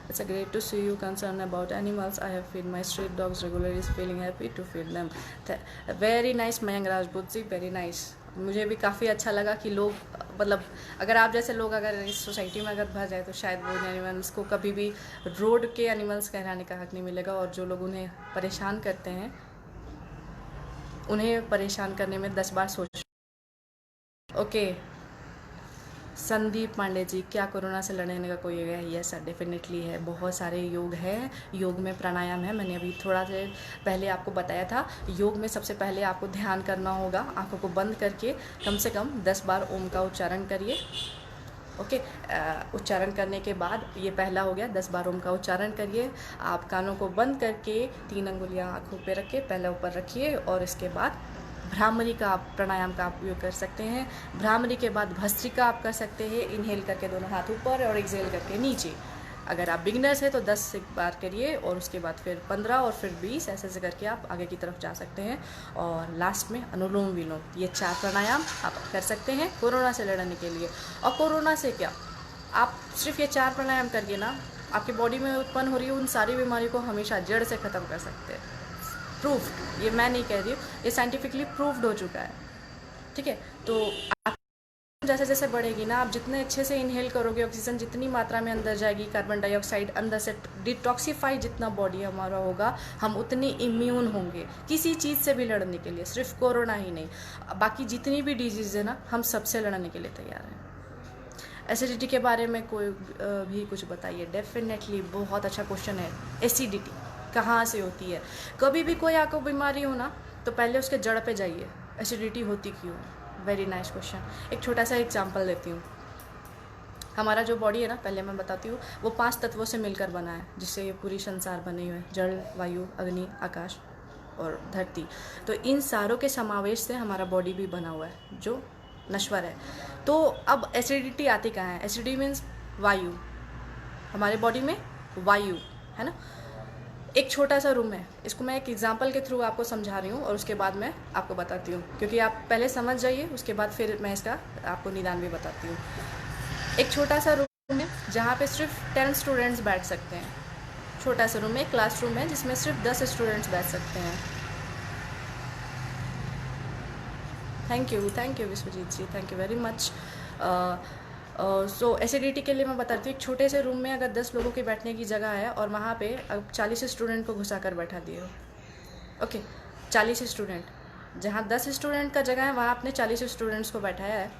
it's a great to see you concerned about animals. I have feed my street dogs regularly, is feeling happy to feed them. Very nice Mayank Rajput ji, very nice. मुझे भी काफ़ी अच्छा लगा कि लोग, मतलब अगर आप जैसे लोग अगर इस सोसाइटी में अगर भर जाए तो शायद वो एनिमल्स को कभी भी रोड के एनिमल्स कहलाने का हक नहीं मिलेगा। और जो लोग उन्हें परेशान करते हैं, उन्हें परेशान करने में 10 बार सोच। ओके, संदीप पांडे जी, क्या कोरोना से लड़ने का कोई है? यस सर, डेफिनेटली है। बहुत सारे योग हैं, योग में प्राणायाम है। मैंने अभी थोड़ा देर पहले आपको बताया था। योग में सबसे पहले आपको ध्यान करना होगा। आंखों को बंद करके कम से कम 10 बार ओम का उच्चारण करिए। ओके, उच्चारण करने के बाद, ये पहला हो गया, 10 बार ओम का उच्चारण करिए। आप कानों को बंद करके 3 अंगुलियां आँखों पे रख के पहले ऊपर रखिए, और इसके बाद भ्रामरी का आप प्राणायाम का आप उपयोग कर सकते हैं। भ्रामरी के बाद भस्त्रिका आप कर सकते हैं, इनहेल करके दोनों हाथ ऊपर और एक्सहेल करके नीचे। अगर आप बिगनर्स हैं तो 10 बार करिए, और उसके बाद फिर 15 और फिर 20, ऐसे ऐसे करके आप आगे की तरफ जा सकते हैं। और लास्ट में अनुलोम विलोम, ये 4 प्राणायाम आप कर सकते हैं कोरोना से लड़ने के लिए। और कोरोना से क्या, आप सिर्फ ये 4 प्राणायाम करके ना, आपकी बॉडी में उत्पन्न हो रही है उन सारी बीमारियों को हमेशा जड़ से ख़त्म कर सकते हैं। प्रूफ्ड, ये मैं नहीं कह रही हूँ, ये साइंटिफिकली प्रूफ्ड हो चुका है। ठीक है, तो आप जैसे जैसे बढ़ेगी ना, आप जितने अच्छे से इनहेल करोगे, ऑक्सीजन जितनी मात्रा में अंदर जाएगी, कार्बन डाइऑक्साइड अंदर से डिटॉक्सीफाई जितना बॉडी हमारा होगा, हम उतनी इम्यून होंगे किसी चीज़ से भी लड़ने के लिए। सिर्फ कोरोना ही नहीं, बाकी जितनी भी डिजीज़ है ना, हम सबसे लड़ने के लिए तैयार हैं। एसिडिटी के बारे में कोई भी कुछ बताइए। डेफिनेटली बहुत अच्छा क्वेश्चन है। एसिडिटी कहाँ से होती है? कभी भी कोई आपको बीमारी हो ना, तो पहले उसके जड़ पे जाइए, एसिडिटी होती क्यों? Very nice question. एक छोटा सा एग्जांपल देती हूँ। हमारा जो बॉडी है ना, पहले मैं बताती हूँ, वो 5 तत्वों से मिलकर बना है, जिससे ये पूरी संसार बने हुए हैं, जल, वायु, अग्नि, आकाश और धरती। तो इन सारों के समावेश से हमारा बॉडी भी बना हुआ है, जो नश्वर है। तो अब एसिडिटी आती कहाँ है? एसिडिटी मीन्स वायु, हमारे बॉडी में वायु है ना। एक छोटा सा रूम है, इसको मैं एक एग्जांपल के थ्रू आपको समझा रही हूँ, और उसके बाद मैं आपको बताती हूँ, क्योंकि आप पहले समझ जाइए, उसके बाद फिर मैं इसका आपको निदान भी बताती हूँ। एक छोटा सा रूम है जहाँ पे सिर्फ 10 स्टूडेंट्स बैठ सकते हैं। छोटा सा रूम है, क्लासरूम है, जिसमें सिर्फ 10 स्टूडेंट्स बैठ सकते हैं। Thank you Vishwajeet ji, thank you very much. So acidity के लिए मैं बताती हूँ, एक छोटे से रूम में अगर 10 लोगों की बैठने की जगह है, और वहाँ पे अब 40 स्टूडेंट को घुसा कर बैठा दिए हो। ओके, 40 स्टूडेंट, जहाँ 10 स्टूडेंट का जगह है वहाँ आपने 40 स्टूडेंट्स को बैठाया है।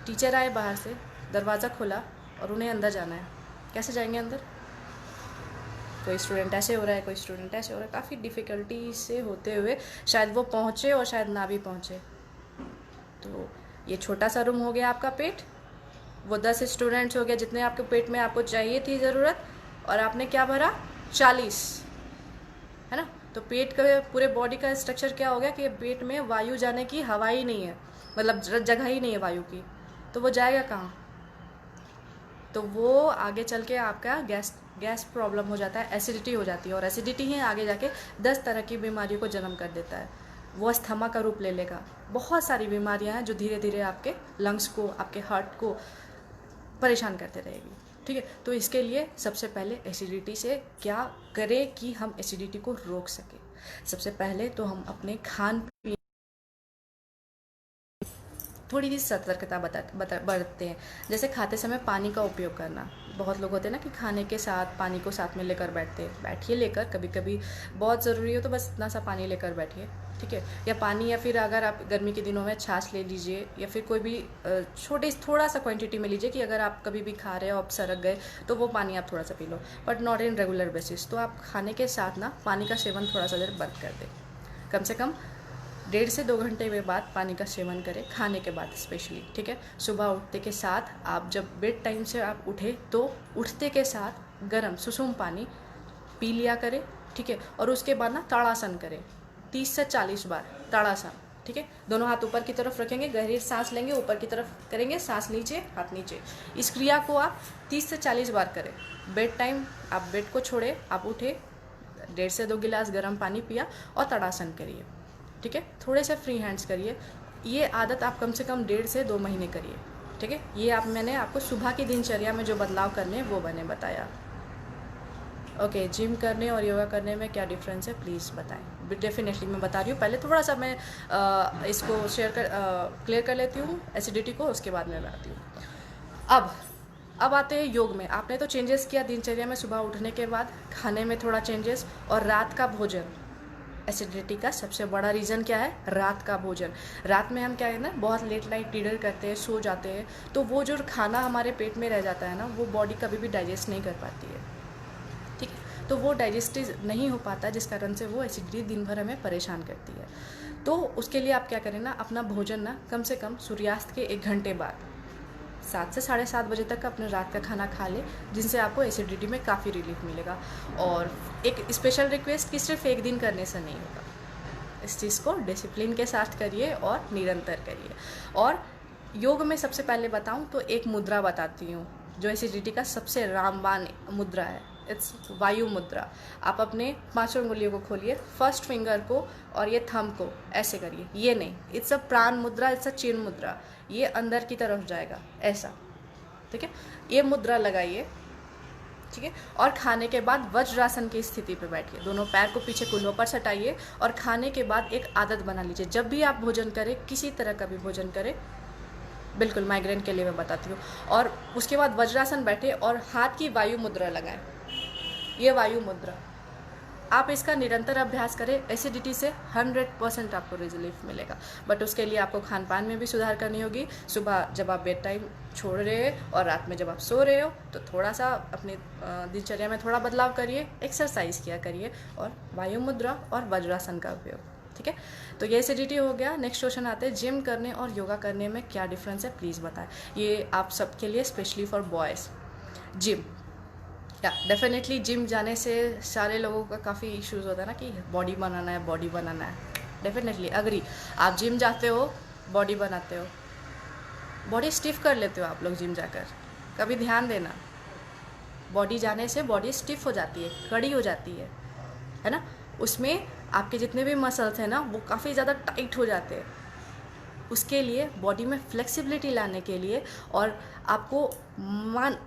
टीचर आए बाहर से, दरवाज़ा खोला और उन्हें अंदर जाना है। कैसे जाएंगे अंदर? कोई स्टूडेंट ऐसे हो रहा है, कोई स्टूडेंट ऐसे हो रहा है, काफ़ी डिफ़िकल्टी से होते हुए शायद वो पहुँचे और शायद ना भी पहुँचे। तो ये छोटा सा रूम हो गया आपका पेट, वो 10 स्टूडेंट्स हो गए जितने आपके पेट में आपको चाहिए थी ज़रूरत, और आपने क्या भरा? 40, है ना। तो पेट का पूरे बॉडी का स्ट्रक्चर क्या हो गया कि पेट में वायु जाने की हवा ही नहीं है, मतलब जगह ही नहीं है वायु की, तो वो जाएगा कहाँ? तो वो आगे चल के आपका गैस प्रॉब्लम हो जाता है, एसिडिटी हो जाती है, और एसिडिटी ही आगे जाके 10 तरह की बीमारियों को जन्म कर देता है। वो अस्थमा का रूप ले लेगा। बहुत सारी बीमारियां हैं जो धीरे धीरे आपके लंग्स को, आपके हार्ट को परेशान करते रहेगी। ठीक है, तो इसके लिए सबसे पहले एसिडिटी से क्या करें कि हम एसिडिटी को रोक सकें। सबसे पहले तो हम अपने खान पीन थोड़ी सी सतर्कता बरतते हैं। जैसे खाते समय पानी का उपयोग करना। बहुत लोग होते हैं ना कि खाने के साथ पानी को साथ में लेकर बैठिए लेकर, कभी कभी बहुत ज़रूरी हो तो बस इतना सा पानी लेकर बैठिए। ठीक है, या पानी, या फिर अगर आप गर्मी के दिनों में छाछ ले लीजिए, या फिर कोई भी थोड़ा सा क्वांटिटी में लीजिए, कि अगर आप कभी भी खा रहे हो, आप सरक गए, तो वो पानी आप थोड़ा सा P low, but not in regular basis. तो आप खाने के साथ ना पानी का सेवन थोड़ा सा देर बंद कर दें। कम से कम 1.5 से 2 घंटे के बाद पानी का सेवन करें, खाने के बाद स्पेशली। ठीक है, सुबह उठते के साथ, आप जब बेड टाइम से आप उठे तो उठते के साथ गर्म सुसुम पानी पी लिया करें। ठीक है, और उसके बाद ना ताड़ासन करें 30 से 40 बार ताड़ासन। ठीक है, दोनों हाथ ऊपर की तरफ रखेंगे, गहरी सांस लेंगे, ऊपर की तरफ करेंगे, सांस नीचे, हाथ नीचे। इस क्रिया को आप 30 से 40 बार करें। बेड टाइम आप बेड को छोड़े, आप उठे, 1.5 से 2 गिलास गर्म पानी पिया और ताड़ासन करिए। ठीक है, थोड़े से फ्री हैंड्स करिए। ये आदत आप कम से कम 1.5 से 2 महीने करिए। ठीक है, ये मैंने आपको सुबह की दिनचर्या में जो बदलाव करने वो मैंने बताया। ओके, जिम करने और योगा करने में क्या डिफरेंस है, प्लीज़ बताएं। डेफिनेटली मैं बता रही हूँ। पहले थोड़ा सा मैं इसको क्लियर कर लेती हूँ एसिडिटी को, उसके बाद मैं बताती हूँ। अब आते हैं योग में। आपने तो चेंजेस किया दिनचर्या में, सुबह उठने के बाद खाने में थोड़ा चेंजेस, और रात का भोजन। एसिडिटी का सबसे बड़ा रीज़न क्या है? रात का भोजन। रात में हम क्या है ना, बहुत लेट नाइट डिनर करते हैं, सो जाते हैं, तो वो जो खाना हमारे पेट में रह जाता है ना, वो बॉडी कभी भी डाइजेस्ट नहीं कर पाती है, ठीक है। तो वो डाइजेस्टिव नहीं हो पाता, जिस कारण से वो एसिडिटी दिन भर हमें परेशान करती है। तो उसके लिए आप क्या करें ना, अपना भोजन ना कम से कम सूर्यास्त के 1 घंटे बाद 7 से 7:30 बजे तक अपने रात का खाना खा ले, जिनसे आपको एसिडिटी में काफ़ी रिलीफ मिलेगा। और एक स्पेशल रिक्वेस्ट कि सिर्फ 1 दिन करने से नहीं होगा, इस चीज़ को डिसिप्लिन के साथ करिए और निरंतर करिए। और योग में सबसे पहले बताऊं तो एक मुद्रा बताती हूँ जो एसिडिटी का सबसे रामबाण मुद्रा है। इट्स वायु मुद्रा। आप अपने 5 उंगलियों को खोलिए, फर्स्ट फिंगर को और ये थंब को ऐसे करिए, ये नहीं, इट्स अ प्राण मुद्रा, इट्स अ चिन मुद्रा, ये अंदर की तरफ जाएगा ऐसा, ठीक है। ये मुद्रा लगाइए, ठीक है। और खाने के बाद वज्रासन की स्थिति पे बैठिए, दोनों पैर को पीछे कुल्हों पर सटाइए और खाने के बाद एक आदत बना लीजिए, जब भी आप भोजन करें, किसी तरह का भी भोजन करें, बिल्कुल माइग्रेन के लिए मैं बताती हूँ, और उसके बाद वज्रासन बैठे और हाथ की वायु मुद्रा लगाएं, ये वायु मुद्रा। आप इसका निरंतर अभ्यास करें, एसिडिटी से 100% आपको रिलीफ मिलेगा। बट उसके लिए आपको खान पान में भी सुधार करनी होगी। सुबह जब आप बेड टाइम छोड़ रहे हो और रात में जब आप सो रहे हो, तो थोड़ा सा अपनी दिनचर्या में थोड़ा बदलाव करिए, एक्सरसाइज किया करिए और वायु मुद्रा और वज्रासन का उपयोग, ठीक है। तो ये एसिडिटी हो गया। नेक्स्ट क्वेश्चन आते हैं, जिम करने और योगा करने में क्या डिफरेंस है, प्लीज़ बताएं। ये आप सबके लिए स्पेशली फॉर बॉयज़। जिम, या डेफिनेटली जिम जाने से सारे लोगों का काफ़ी इश्यूज़ होता है ना कि बॉडी बनाना है, बॉडी बनाना है। डेफिनेटली अग्री, आप जिम जाते हो, बॉडी बनाते हो, बॉडी स्टिफ कर लेते हो आप लोग जिम जाकर, कभी ध्यान देना, बॉडी जाने से बॉडी स्टिफ हो जाती है, कड़ी हो जाती है ना। उसमें आपके जितने भी मसल्स हैं ना, वो काफ़ी ज़्यादा टाइट हो जाते हैं। उसके लिए बॉडी में फ्लेक्सिबिलिटी लाने के लिए और आपको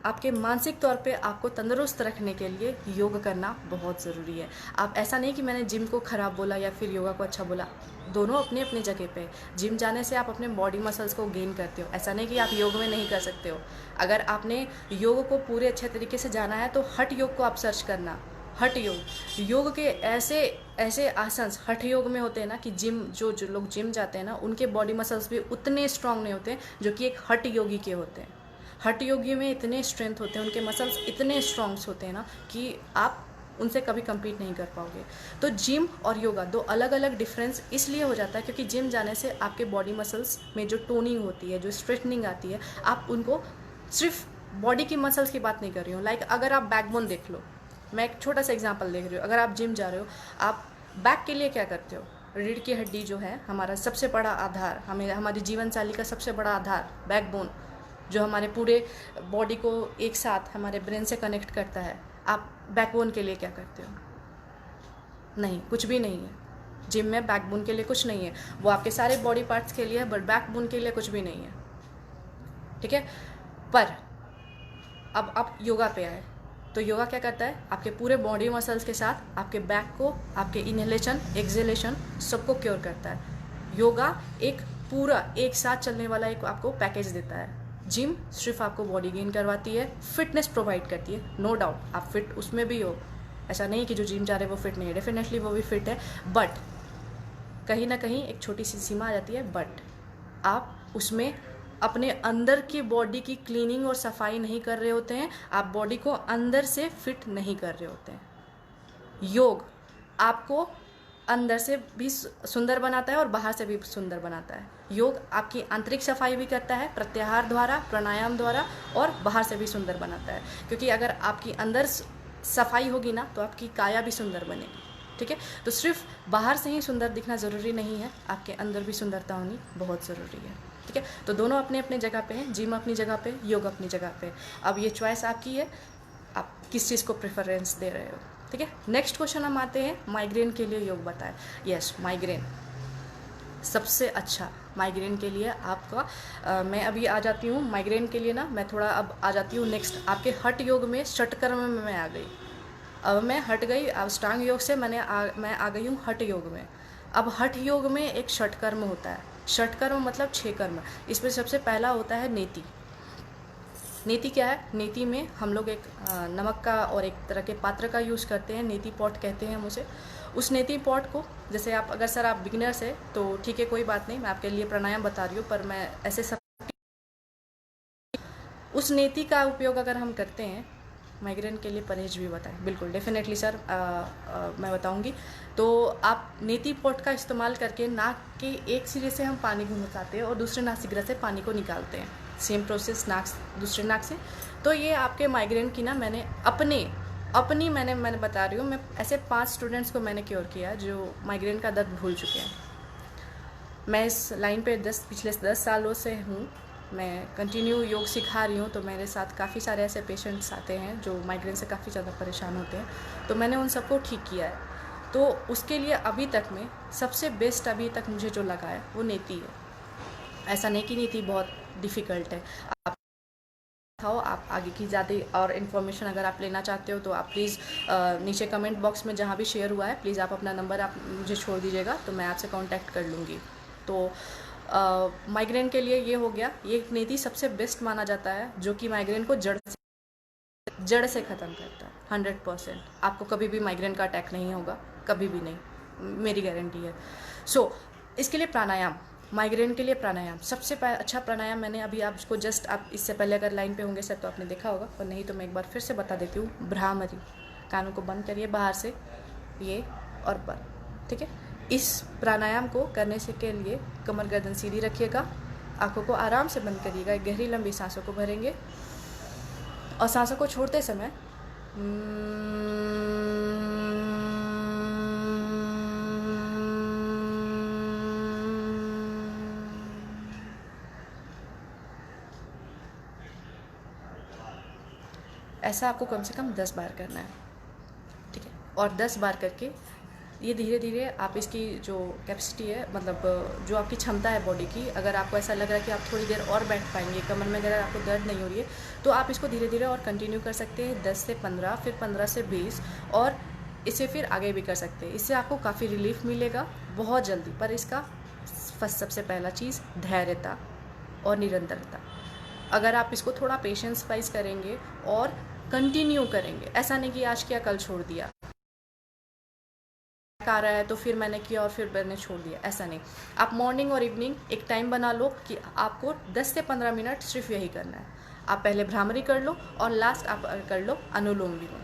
आपके मानसिक तौर पे आपको तंदुरुस्त रखने के लिए योग करना बहुत ज़रूरी है। आप ऐसा नहीं कि मैंने जिम को ख़राब बोला या फिर योगा को अच्छा बोला, दोनों अपनी अपनी जगह पे। जिम जाने से आप अपने बॉडी मसल्स को गेन करते हो, ऐसा नहीं कि आप योग में नहीं कर सकते हो। अगर आपने योग को पूरे अच्छे तरीके से जाना है तो हठ योग को आप सर्च करना, हठ योग। योग के ऐसे ऐसे आसन हठ योग में होते हैं ना कि जो लोग जिम जाते हैं ना, उनके बॉडी मसल्स भी उतने स्ट्रांग नहीं होते जो कि एक हठ योगी के होते हैं। हठ योगी में इतने स्ट्रेंथ होते हैं, उनके मसल्स इतने स्ट्रांग होते हैं ना कि आप उनसे कभी कम्पीट नहीं कर पाओगे। तो जिम और योगा दो अलग अलग डिफरेंस इसलिए हो जाता है क्योंकि जिम जाने से आपके बॉडी मसल्स में जो टोनिंग होती है, जो स्ट्रेटनिंग आती है, आप उनको, सिर्फ बॉडी की मसल्स की बात नहीं कर रही हूँ। लाइक अगर आप बैकबोन देख लो, मैं एक छोटा सा एग्जांपल देख रही हूँ। अगर आप जिम जा रहे हो, आप बैक के लिए क्या करते हो? रीढ़ की हड्डी जो है हमारा सबसे बड़ा आधार, हमारी जीवन शैली का सबसे बड़ा आधार, बैकबोन, जो हमारे पूरे बॉडी को एक साथ हमारे ब्रेन से कनेक्ट करता है। आप बैकबोन के लिए क्या करते हो? नहीं, कुछ भी नहीं है। जिम में बैकबोन के लिए कुछ नहीं है, वो आपके सारे बॉडी पार्ट्स के लिए है, बट बैकबोन के लिए कुछ भी नहीं है, ठीक है। पर अब आप योगा पे आए तो योगा क्या करता है? आपके पूरे बॉडी मसल्स के साथ आपके बैक को, आपके इनहेलेशन, एक्सहेलेशन सबको क्योर करता है। योगा एक पूरा एक साथ चलने वाला एक आपको पैकेज देता है। जिम सिर्फ आपको बॉडी गेन करवाती है, फिटनेस प्रोवाइड करती है, नो डाउट आप फिट उसमें भी हो, ऐसा नहीं कि जो जिम जा रहे हैं वो फिट नहीं है, डेफिनेटली वो भी फिट है, बट कहीं ना कहीं एक छोटी सी सीमा आ जाती है। बट आप उसमें अपने अंदर की बॉडी की क्लीनिंग और सफाई नहीं कर रहे होते हैं, आप बॉडी को अंदर से फिट नहीं कर रहे होते हैं। योग आपको अंदर से भी सुंदर बनाता है और बाहर से भी सुंदर बनाता है। योग आपकी आंतरिक सफाई भी करता है प्रत्याहार द्वारा, प्राणायाम द्वारा, और बाहर से भी सुंदर बनाता है। क्योंकि अगर आपकी अंदर सफाई होगी ना तो आपकी काया भी सुंदर बनेगी, ठीक है। तो सिर्फ बाहर से ही सुंदर दिखना ज़रूरी नहीं है, आपके अंदर भी सुंदरता होनी बहुत ज़रूरी है, ठीक है। तो दोनों अपने अपने जगह पे हैं, जिम अपनी जगह पे, योग अपनी जगह पे। अब ये चॉइस आपकी है, आप किस चीज़ को प्रेफरेंस दे रहे हो, ठीक है। नेक्स्ट क्वेश्चन हम आते हैं, माइग्रेन के लिए योग बताएं। यस, माइग्रेन सबसे अच्छा माइग्रेन के लिए आपका मैं अभी आ जाती हूँ माइग्रेन के लिए ना, मैं थोड़ा अब आ जाती हूँ नेक्स्ट आपके हठ योग में, षटकर्म में मैं आ गई। अब मैं हट गई अष्टांग योग से, मैं आ गई हूँ हठ योग में। अब हठ योग में एक षटकर्म होता है। षटकर्म मतलब 6 कर्म। इसमें सबसे पहला होता है नेति। नेति क्या है? नेति में हम लोग एक नमक का और एक तरह के पात्र का यूज़ करते हैं, नेति पॉट कहते हैं हम उसे। उस नेति पॉट को, जैसे आप अगर सर आप बिगिनर्स है तो ठीक है, कोई बात नहीं, मैं आपके लिए प्राणायाम बता रही हूँ, पर मैं ऐसे सब उस नेति का उपयोग अगर हम करते हैं, माइग्रेन के लिए परहेज भी बताएं, बिल्कुल डेफिनेटली सर, मैं बताऊंगी। तो आप नेति पॉट का इस्तेमाल करके नाक के एक सिरे से हम पानी घुसाते हैं और दूसरे नासिका से पानी को निकालते हैं। सेम प्रोसेस दूसरे नाक से। तो ये आपके माइग्रेन की ना, मैंने अपनी मैंने बता रही हूँ, मैं ऐसे 5 स्टूडेंट्स को मैंने क्योर किया जो माइग्रेन का दर्द भूल चुके हैं। मैं इस लाइन पे पिछले 10 सालों से हूँ, मैं कंटिन्यू योग सिखा रही हूँ। तो मेरे साथ काफ़ी सारे ऐसे पेशेंट्स आते हैं जो माइग्रेन से काफ़ी ज़्यादा परेशान होते हैं, तो मैंने उन सबको ठीक किया है। तो उसके लिए अभी तक में सबसे बेस्ट अभी तक मुझे जो लगा है वो नेति है। ऐसा नहीं कि नेति बहुत डिफ़िकल्ट है। आप आगे की ज़्यादा और इन्फॉर्मेशन अगर आप लेना चाहते हो तो आप प्लीज़ नीचे कमेंट बॉक्स में जहाँ भी शेयर हुआ है, प्लीज़ आप अपना नंबर आप मुझे छोड़ दीजिएगा, तो मैं आपसे कांटेक्ट कर लूँगी। तो माइग्रेन के लिए ये हो गया, ये नेति सबसे बेस्ट माना जाता है, जो कि माइग्रेन को जड़ से ख़त्म करता है 100%। आपको कभी भी माइग्रेन का अटैक नहीं होगा, कभी भी नहीं, मेरी गारंटी है। सो इसके लिए प्राणायाम, माइग्रेन के लिए प्राणायाम सबसे अच्छा प्राणायाम मैंने अभी आपको जस्ट, आप इससे पहले अगर लाइन पे होंगे सर तो आपने देखा होगा, और नहीं तो मैं एक बार फिर से बता देती हूँ। भ्रामरी, कानों को बंद करिए बाहर से, ये और बंद, ठीक है। इस प्राणायाम को करने से के लिए कमर गर्दन सीधी रखिएगा, आंखों को आराम से बंद करिएगा, गहरी लंबी सांसों को भरेंगे और सांसों को छोड़ते समय ऐसा आपको कम से कम 10 बार करना है, ठीक है। और 10 बार करके ये धीरे धीरे आप इसकी जो कैपेसिटी है, मतलब जो आपकी क्षमता है बॉडी की, अगर आपको ऐसा लग रहा है कि आप थोड़ी देर और बैठ पाएंगे, कमर में अगर आपको दर्द नहीं हो रही है, तो आप इसको धीरे धीरे और कंटिन्यू कर सकते हैं, 10 से 15, फिर 15 से 20, और इसे फिर आगे भी कर सकते हैं। इससे आपको काफ़ी रिलीफ मिलेगा बहुत जल्दी। पर इसका सबसे पहला चीज़ धैर्यता और निरंतरता। अगर आप इसको थोड़ा पेशेंस वाइज करेंगे और कंटिन्यू करेंगे, ऐसा नहीं कि आज किया कल छोड़ दिया, आ रहा है तो फिर मैंने किया और फिर मैंने छोड़ दिया, ऐसा नहीं। आप मॉर्निंग और इवनिंग एक टाइम बना लो कि आपको 10 से 15 मिनट सिर्फ यही करना है। आप पहले भ्रामरी कर लो और लास्ट आप कर लो अनुलोम विलोम,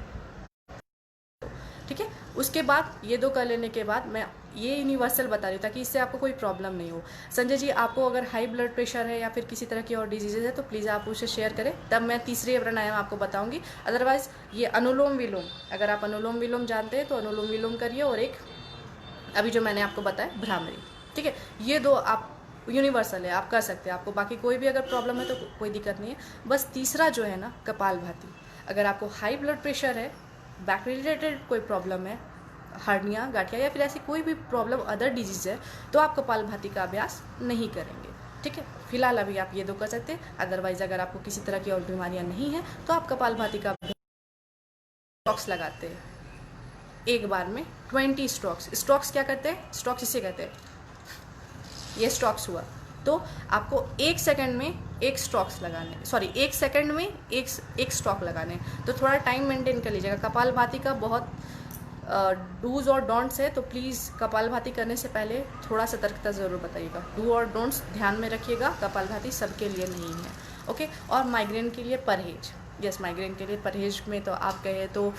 ठीक है। उसके बाद ये 2 कर लेने के बाद मैं ये यूनिवर्सल बता रही हूँ ताकि इससे आपको कोई प्रॉब्लम नहीं हो। संजय जी, आपको अगर हाई ब्लड प्रेशर है या फिर किसी तरह की और डिजीजेज है तो प्लीज़ आप उसे शेयर करें, तब मैं तीसरे प्राणायाम आपको बताऊंगी। अदरवाइज ये अनुलोम विलोम, अगर आप अनुलोम विलोम जानते हैं तो अनुलोम विलोम करिए, और एक अभी जो मैंने आपको बताया भ्रामरी, ठीक है। ये 2 आप यूनिवर्सल है, आप कर सकते हैं। आपको बाकी कोई भी अगर प्रॉब्लम है तो कोई दिक्कत नहीं है। बस तीसरा जो है ना, कपालभाति। अगर आपको हाई ब्लड प्रेशर है, बैक रिलेटेड कोई प्रॉब्लम है, हर्निया, गांठिया या फिर ऐसी कोई भी प्रॉब्लम अदर डिजीज है, तो आप कपालभाति का अभ्यास नहीं करेंगे, ठीक है। फिलहाल अभी आप ये 2 कर सकते हैं। अदरवाइज अगर आपको किसी तरह की और बीमारियां नहीं है तो आप कपालभाति का स्ट्रोक्स लगाते हैं, एक बार में 20 स्ट्रोक्स। स्ट्रोक्स क्या करते हैं? स्ट्रोक्स इसे कहते हैं, ये स्ट्रोक्स हुआ तो आपको 1 सेकंड में 1 स्ट्रोक्स लगाने, सॉरी 1 सेकंड में एक स्ट्रोक लगाने। तो थोड़ा टाइम मेंटेन कर लीजिएगा। कपालभाति का बहुत डूज और डोंट्स है, तो प्लीज़ कपालभाति करने से पहले थोड़ा सतर्कता ज़रूर बताइएगा। डू और डोंट्स ध्यान में रखिएगा, कपालभाति सबके लिए नहीं है, ओके। और माइग्रेन के लिए परहेज, यस, माइग्रेन के लिए परहेज में तो आप कहे तो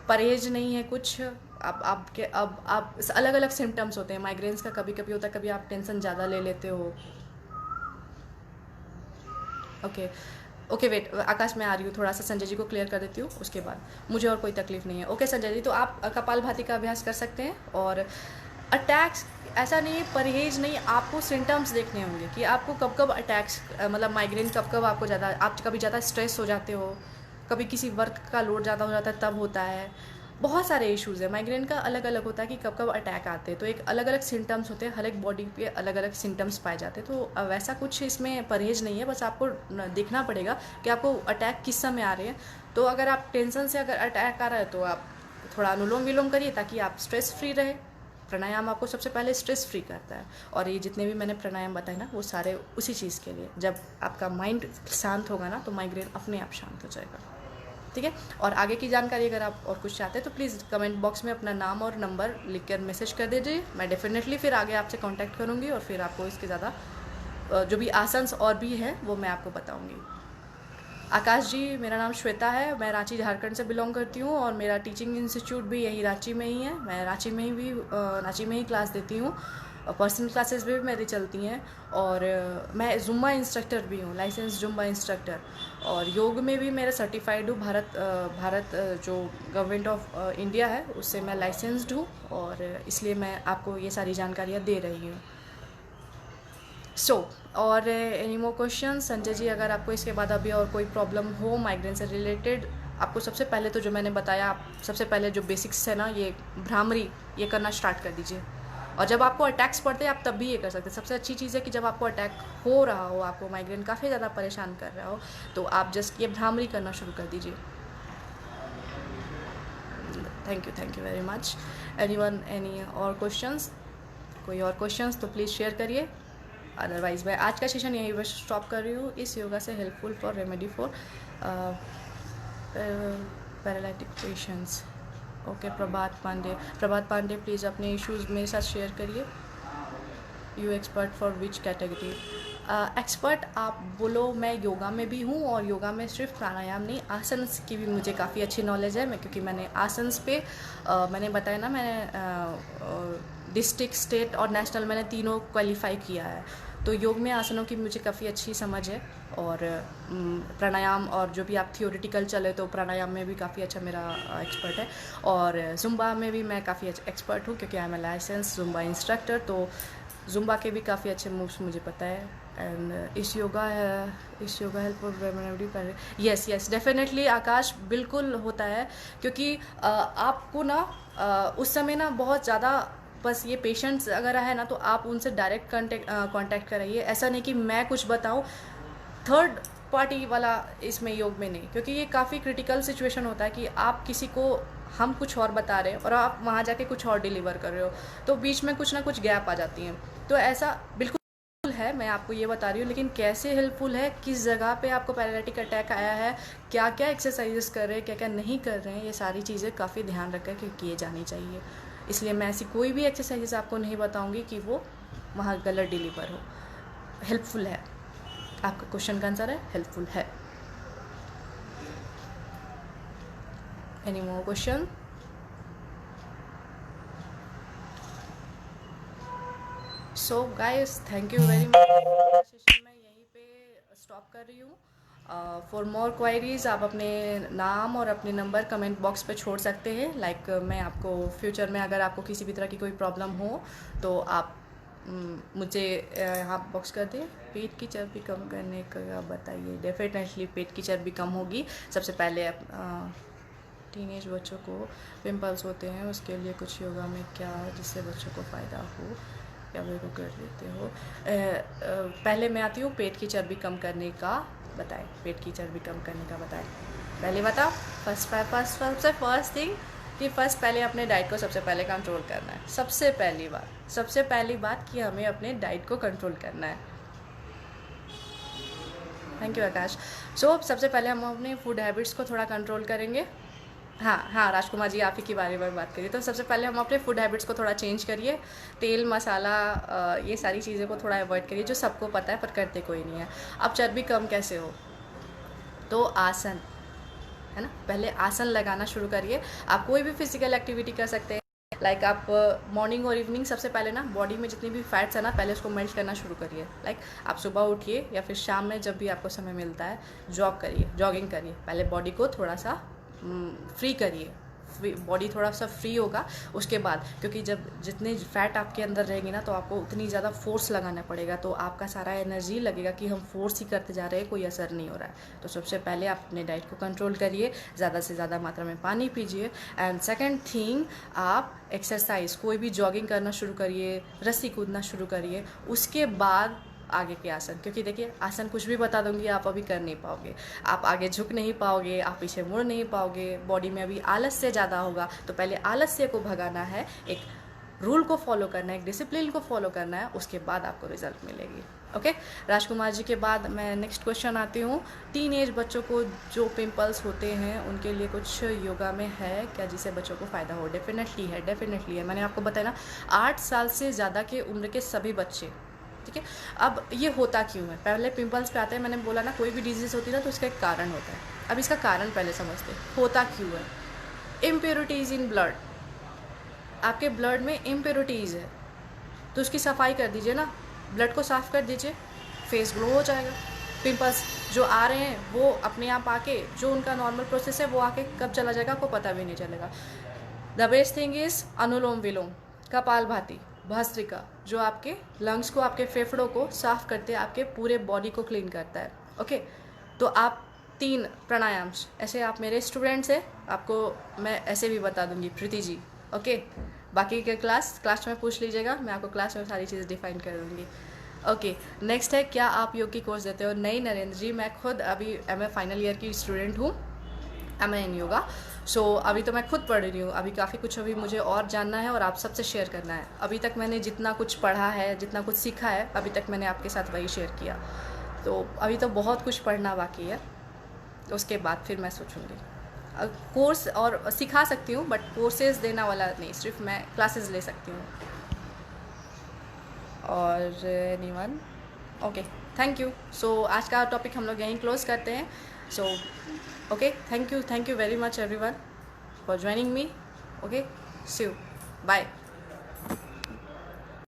परहेज नहीं है कुछ। अब आप अलग अलग सिम्टम्स होते हैं माइग्रेन्स का। कभी कभी होता है, कभी आप टेंशन ज़्यादा ले लेते हो, ओके वेट आकाश, मैं आ रही हूँ, थोड़ा सा संजय जी को क्लियर कर देती हूँ, उसके बाद मुझे और कोई तकलीफ नहीं है। ओके संजय जी, तो आप कपालभाति का अभ्यास कर सकते हैं। और अटैक्स ऐसा नहीं, परहेज नहीं, आपको सिम्टम्स देखने होंगे कि आपको कब कब अटैक्स, मतलब माइग्रेन कब कब आपको ज़्यादा, आप कभी ज़्यादा स्ट्रेस हो जाते हो, कभी किसी वर्क का लोड ज़्यादा हो जाता है तब होता है। बहुत सारे इश्यूज़ है माइग्रेन का, अलग अलग होता है कि कब कब अटैक आते हैं। तो एक अलग अलग सिम्टम्स होते हैं, हर एक बॉडी पे अलग अलग सिम्टम्स पाए जाते हैं। तो वैसा कुछ इसमें परहेज नहीं है, बस आपको देखना पड़ेगा कि आपको अटैक किस समय आ रहे हैं। तो अगर आप टेंशन से अगर अटैक आ रहा है तो आप थोड़ा अनुलोम विलोम करिए ताकि आप स्ट्रेस फ्री रहे, प्राणायाम आपको सबसे पहले स्ट्रेस फ्री करता है, और ये जितने भी मैंने प्राणायाम बताए ना वो सारे उसी चीज़ के लिए। जब आपका माइंड शांत होगा ना तो माइग्रेन अपने आप शांत हो जाएगा। ठीक है, और आगे की जानकारी अगर आप और कुछ चाहते हैं तो प्लीज़ कमेंट बॉक्स में अपना नाम और नंबर लिख कर मैसेज कर दीजिए। मैं डेफिनेटली फिर आगे आपसे कांटेक्ट करूँगी और फिर आपको इसके ज़्यादा जो भी आसन्स और भी हैं वो मैं आपको बताऊँगी। आकाश जी, मेरा नाम श्वेता है, मैं रांची झारखंड से बिलोंग करती हूँ और मेरा टीचिंग इंस्टीट्यूट भी यही रांची में ही है। मैं रांची में ही क्लास देती हूँ, पर्सनल क्लासेस भी मेरी चलती हैं, और मैं जुम्बा इंस्ट्रक्टर भी हूँ, लाइसेंस जुम्बा इंस्ट्रक्टर। और योग में भी मेरा सर्टिफाइड हूँ, भारत जो गवर्नमेंट ऑफ इंडिया है उससे मैं लाइसेंस्ड हूँ, और इसलिए मैं आपको ये सारी जानकारियाँ दे रही हूँ। और any more question Sanjay ji? अगर आपको इसके बाद अभी और कोई प्रॉब्लम हो माइग्रेन से रिलेटेड, आपको सबसे पहले तो जो मैंने बताया, आप सबसे पहले जो बेसिक्स है ना, ये भ्रामरी ये करना स्टार्ट कर दीजिए। और जब आपको अटैक्स पड़ते हैं आप तब भी ये कर सकते हैं। सबसे अच्छी चीज़ है कि जब आपको अटैक हो रहा हो, आपको माइग्रेन काफ़ी ज़्यादा परेशान कर रहा हो, तो आप जस्ट ये भ्रामरी करना शुरू कर दीजिए। Thank you very much. Any और क्वेश्चंस? कोई और क्वेश्चंस तो प्लीज़ शेयर करिए, अदरवाइज़ मैं आज का सेशन यहीं पर स्टॉप कर रही हूँ। इस योगा से helpful for remedy for paralytic patients. Okay, Prabhat Pandey please अपने इश्यूज़ मेरे साथ शेयर करिए। You expert for which category? Expert आप बोलो, मैं योगा में भी हूँ, और योगा में सिर्फ प्राणायाम नहीं, आसन्स की भी मुझे काफ़ी अच्छी नॉलेज है। क्योंकि मैंने आसन्स पे मैंने बताया ना, मैंने डिस्ट्रिक्ट, स्टेट और नेशनल मैंने तीनों क्वालिफाई किया है। तो योग में आसनों की मुझे काफ़ी अच्छी समझ है, और प्राणायाम और जो भी आप थियोरिटिकल चले तो प्राणायाम में भी काफ़ी अच्छा मेरा एक्सपर्ट है। और जुम्बा में भी मैं काफ़ी एक्सपर्ट हूँ, क्योंकि I am a license Zumba instructor, तो जुम्बा के भी काफ़ी अच्छे मूव्स मुझे पता है। एंड इस योगा हेल्प रेमेडी कर, यस डेफिनेटली आकाश, बिल्कुल होता है। क्योंकि आपको ना उस समय ना बहुत ज़्यादा, बस ये पेशेंट्स अगर है ना तो आप उनसे डायरेक्ट कांटेक्ट कराइए। ऐसा नहीं कि मैं कुछ बताऊं, थर्ड पार्टी वाला इसमें योग में नहीं, क्योंकि ये काफ़ी क्रिटिकल सिचुएशन होता है कि आप किसी को, हम कुछ और बता रहे हैं और आप वहाँ जाके कुछ और डिलीवर कर रहे हो, तो बीच में कुछ ना कुछ गैप आ जाती हैं। तो ऐसा बिल्कुल है, मैं आपको ये बता रही हूँ, लेकिन कैसे हेल्पफुल है, किस जगह पे आपको पैरालिटिक अटैक आया है, क्या क्या एक्सरसाइजेस कर रहे हैं, क्या क्या नहीं कर रहे हैं, ये सारी चीज़ें काफ़ी ध्यान रख कर किए जानी चाहिए। इसलिए मैं ऐसी कोई भी एक्सरसाइजेस आपको नहीं बताऊंगी कि वो वहाँ गलत डिलीवर हो। हेल्पफुल है, आपका क्वेश्चन का आंसर है हेल्पफुल है। Any more question? So guys, thank you very much. Session मैं यहीं पे स्टॉप कर रही हूँ। फॉर मोर क्वायरीज़ आप अपने नाम और अपने नंबर कमेंट बॉक्स पे छोड़ सकते हैं। मैं आपको फ्यूचर में अगर आपको किसी भी तरह की कोई प्रॉब्लम हो तो आप मुझे यहाँ बॉक्स कर दें। पेट की चर्बी कम करने का बताइए। डेफिनेटली पेट की चर्बी कम होगी। सबसे पहले टीनेज बच्चों को पिंपल्स होते हैं, उसके लिए कुछ योगा में क्या जिससे बच्चों को फ़ायदा हो, क्या वे को कर लेते हो? पहले मैं आती हूँ पेट की चर्बी कम करने का बताएं। पेट की चर्बी कम करने का बताएं। पहले बताओ, फर्स्ट थिंग कि पहले अपने डाइट को सबसे पहले कंट्रोल करना है। सबसे पहली बात कि हमें अपने डाइट को कंट्रोल करना है। थैंक यू आकाश। सबसे पहले हम अपने फूड हैबिट्स को थोड़ा कंट्रोल करेंगे। हाँ राजकुमार जी, आप ही के बारे में बात करिए। तो सबसे पहले हम अपने फूड हैबिट्स को थोड़ा चेंज करिए। तेल मसाला ये सारी चीज़ें को थोड़ा अवॉइड करिए, जो सबको पता है पर करते कोई नहीं है। अब चर्बी कम कैसे हो? तो आसन है ना, पहले आसन लगाना शुरू करिए। आप कोई भी फिजिकल एक्टिविटी कर सकते हैं। लाइक आप मॉर्निंग और इवनिंग सबसे पहले ना बॉडी में जितनी भी फैट्स है ना, पहले उसको मेल्ट करना शुरू करिए। लाइक आप सुबह उठिए या फिर शाम में जब भी आपको समय मिलता है जॉगिंग करिए। पहले बॉडी को थोड़ा सा फ्री करिए, बॉडी थोड़ा सा फ्री होगा उसके बाद, क्योंकि जब जितने फैट आपके अंदर रहेगी ना तो आपको उतनी ज़्यादा फोर्स लगाना पड़ेगा, तो आपका सारा एनर्जी लगेगा कि हम फोर्स ही करते जा रहे हैं, कोई असर नहीं हो रहा है। तो सबसे पहले आप अपने डाइट को कंट्रोल करिए, ज़्यादा से ज़्यादा मात्रा में पानी पीजिए। एंड सेकेंड थिंग, आप एक्सरसाइज कोई भी जॉगिंग करना शुरू करिए, रस्सी कूदना शुरू करिए। उसके बाद आगे के आसन, क्योंकि देखिए आसन कुछ भी बता दूंगी आप अभी कर नहीं पाओगे, आप आगे झुक नहीं पाओगे, आप पीछे मुड़ नहीं पाओगे, बॉडी में अभी आलस्य ज़्यादा होगा। तो पहले आलस्य को भगाना है। एक रूल को फॉलो करना है, एक डिसिप्लिन को फॉलो करना है, उसके बाद आपको रिजल्ट मिलेगी। ओके, राजकुमार जी के बाद मैं नेक्स्ट क्वेश्चन आती हूँ। टीन एज बच्चों को जो पिंपल्स होते हैं उनके लिए कुछ योगा में है क्या जिससे बच्चों को फ़ायदा हो? डेफिनेटली है। मैंने आपको बताया ना, 8 साल से ज़्यादा के उम्र के सभी बच्चे, ठीक है। अब ये होता क्यों है? पहले पिंपल्स पे आते हैं, मैंने बोला ना कोई भी डिजीज़ होती है ना तो इसका एक कारण होता है। अब इसका कारण पहले समझते हैं, होता क्यों है। इम्प्योरिटीज़ इन ब्लड, आपके ब्लड में इम्प्योरिटीज़ है तो उसकी सफाई कर दीजिए ना, ब्लड को साफ़ कर दीजिए, फेस ग्लो हो जाएगा। पिंपल्स जो आ रहे हैं वो अपने आप आके, जो उनका नॉर्मल प्रोसेस है वो आके कब चला जाएगा आपको पता भी नहीं चलेगा। द बेस्ट थिंग इज़ अनुलोम विलोम, कपालभाति, भस्त्रिका, जो आपके लंग्स को, आपके फेफड़ों को साफ़ करते हैं, आपके पूरे बॉडी को क्लीन करता है। ओके, तो आप 3 प्राणायाम, ऐसे आप मेरे स्टूडेंट्स हैं, आपको मैं ऐसे भी बता दूंगी प्रीति जी। ओके, बाकी के क्लास में पूछ लीजिएगा, मैं आपको क्लास में सारी चीज़ें डिफाइन कर दूँगी। ओके, नेक्स्ट है, क्या आप योग की कोर्स देते हो? नहीं नरेंद्र जी, मैं खुद अभी एमए फाइनल ईयर की स्टूडेंट हूँ, एमए इन योगा। सो अभी तो मैं खुद पढ़ रही हूँ, अभी काफ़ी कुछ अभी मुझे और जानना है और आप सबसे शेयर करना है। अभी तक मैंने जितना कुछ पढ़ा है, जितना कुछ सीखा है, अभी तक मैंने आपके साथ वही शेयर किया। तो अभी तो बहुत कुछ पढ़ना बाकी है, उसके बाद फिर मैं सोचूंगी। कोर्स और सिखा सकती हूँ बट कोर्सेज देना वाला नहीं, सिर्फ मैं क्लासेस ले सकती हूँ। और anyone, okay, thank you. So आज का टॉपिक हम लोग यहीं क्लोज करते हैं। So okay, thank you very much everyone for joining me. Okay, see you, bye.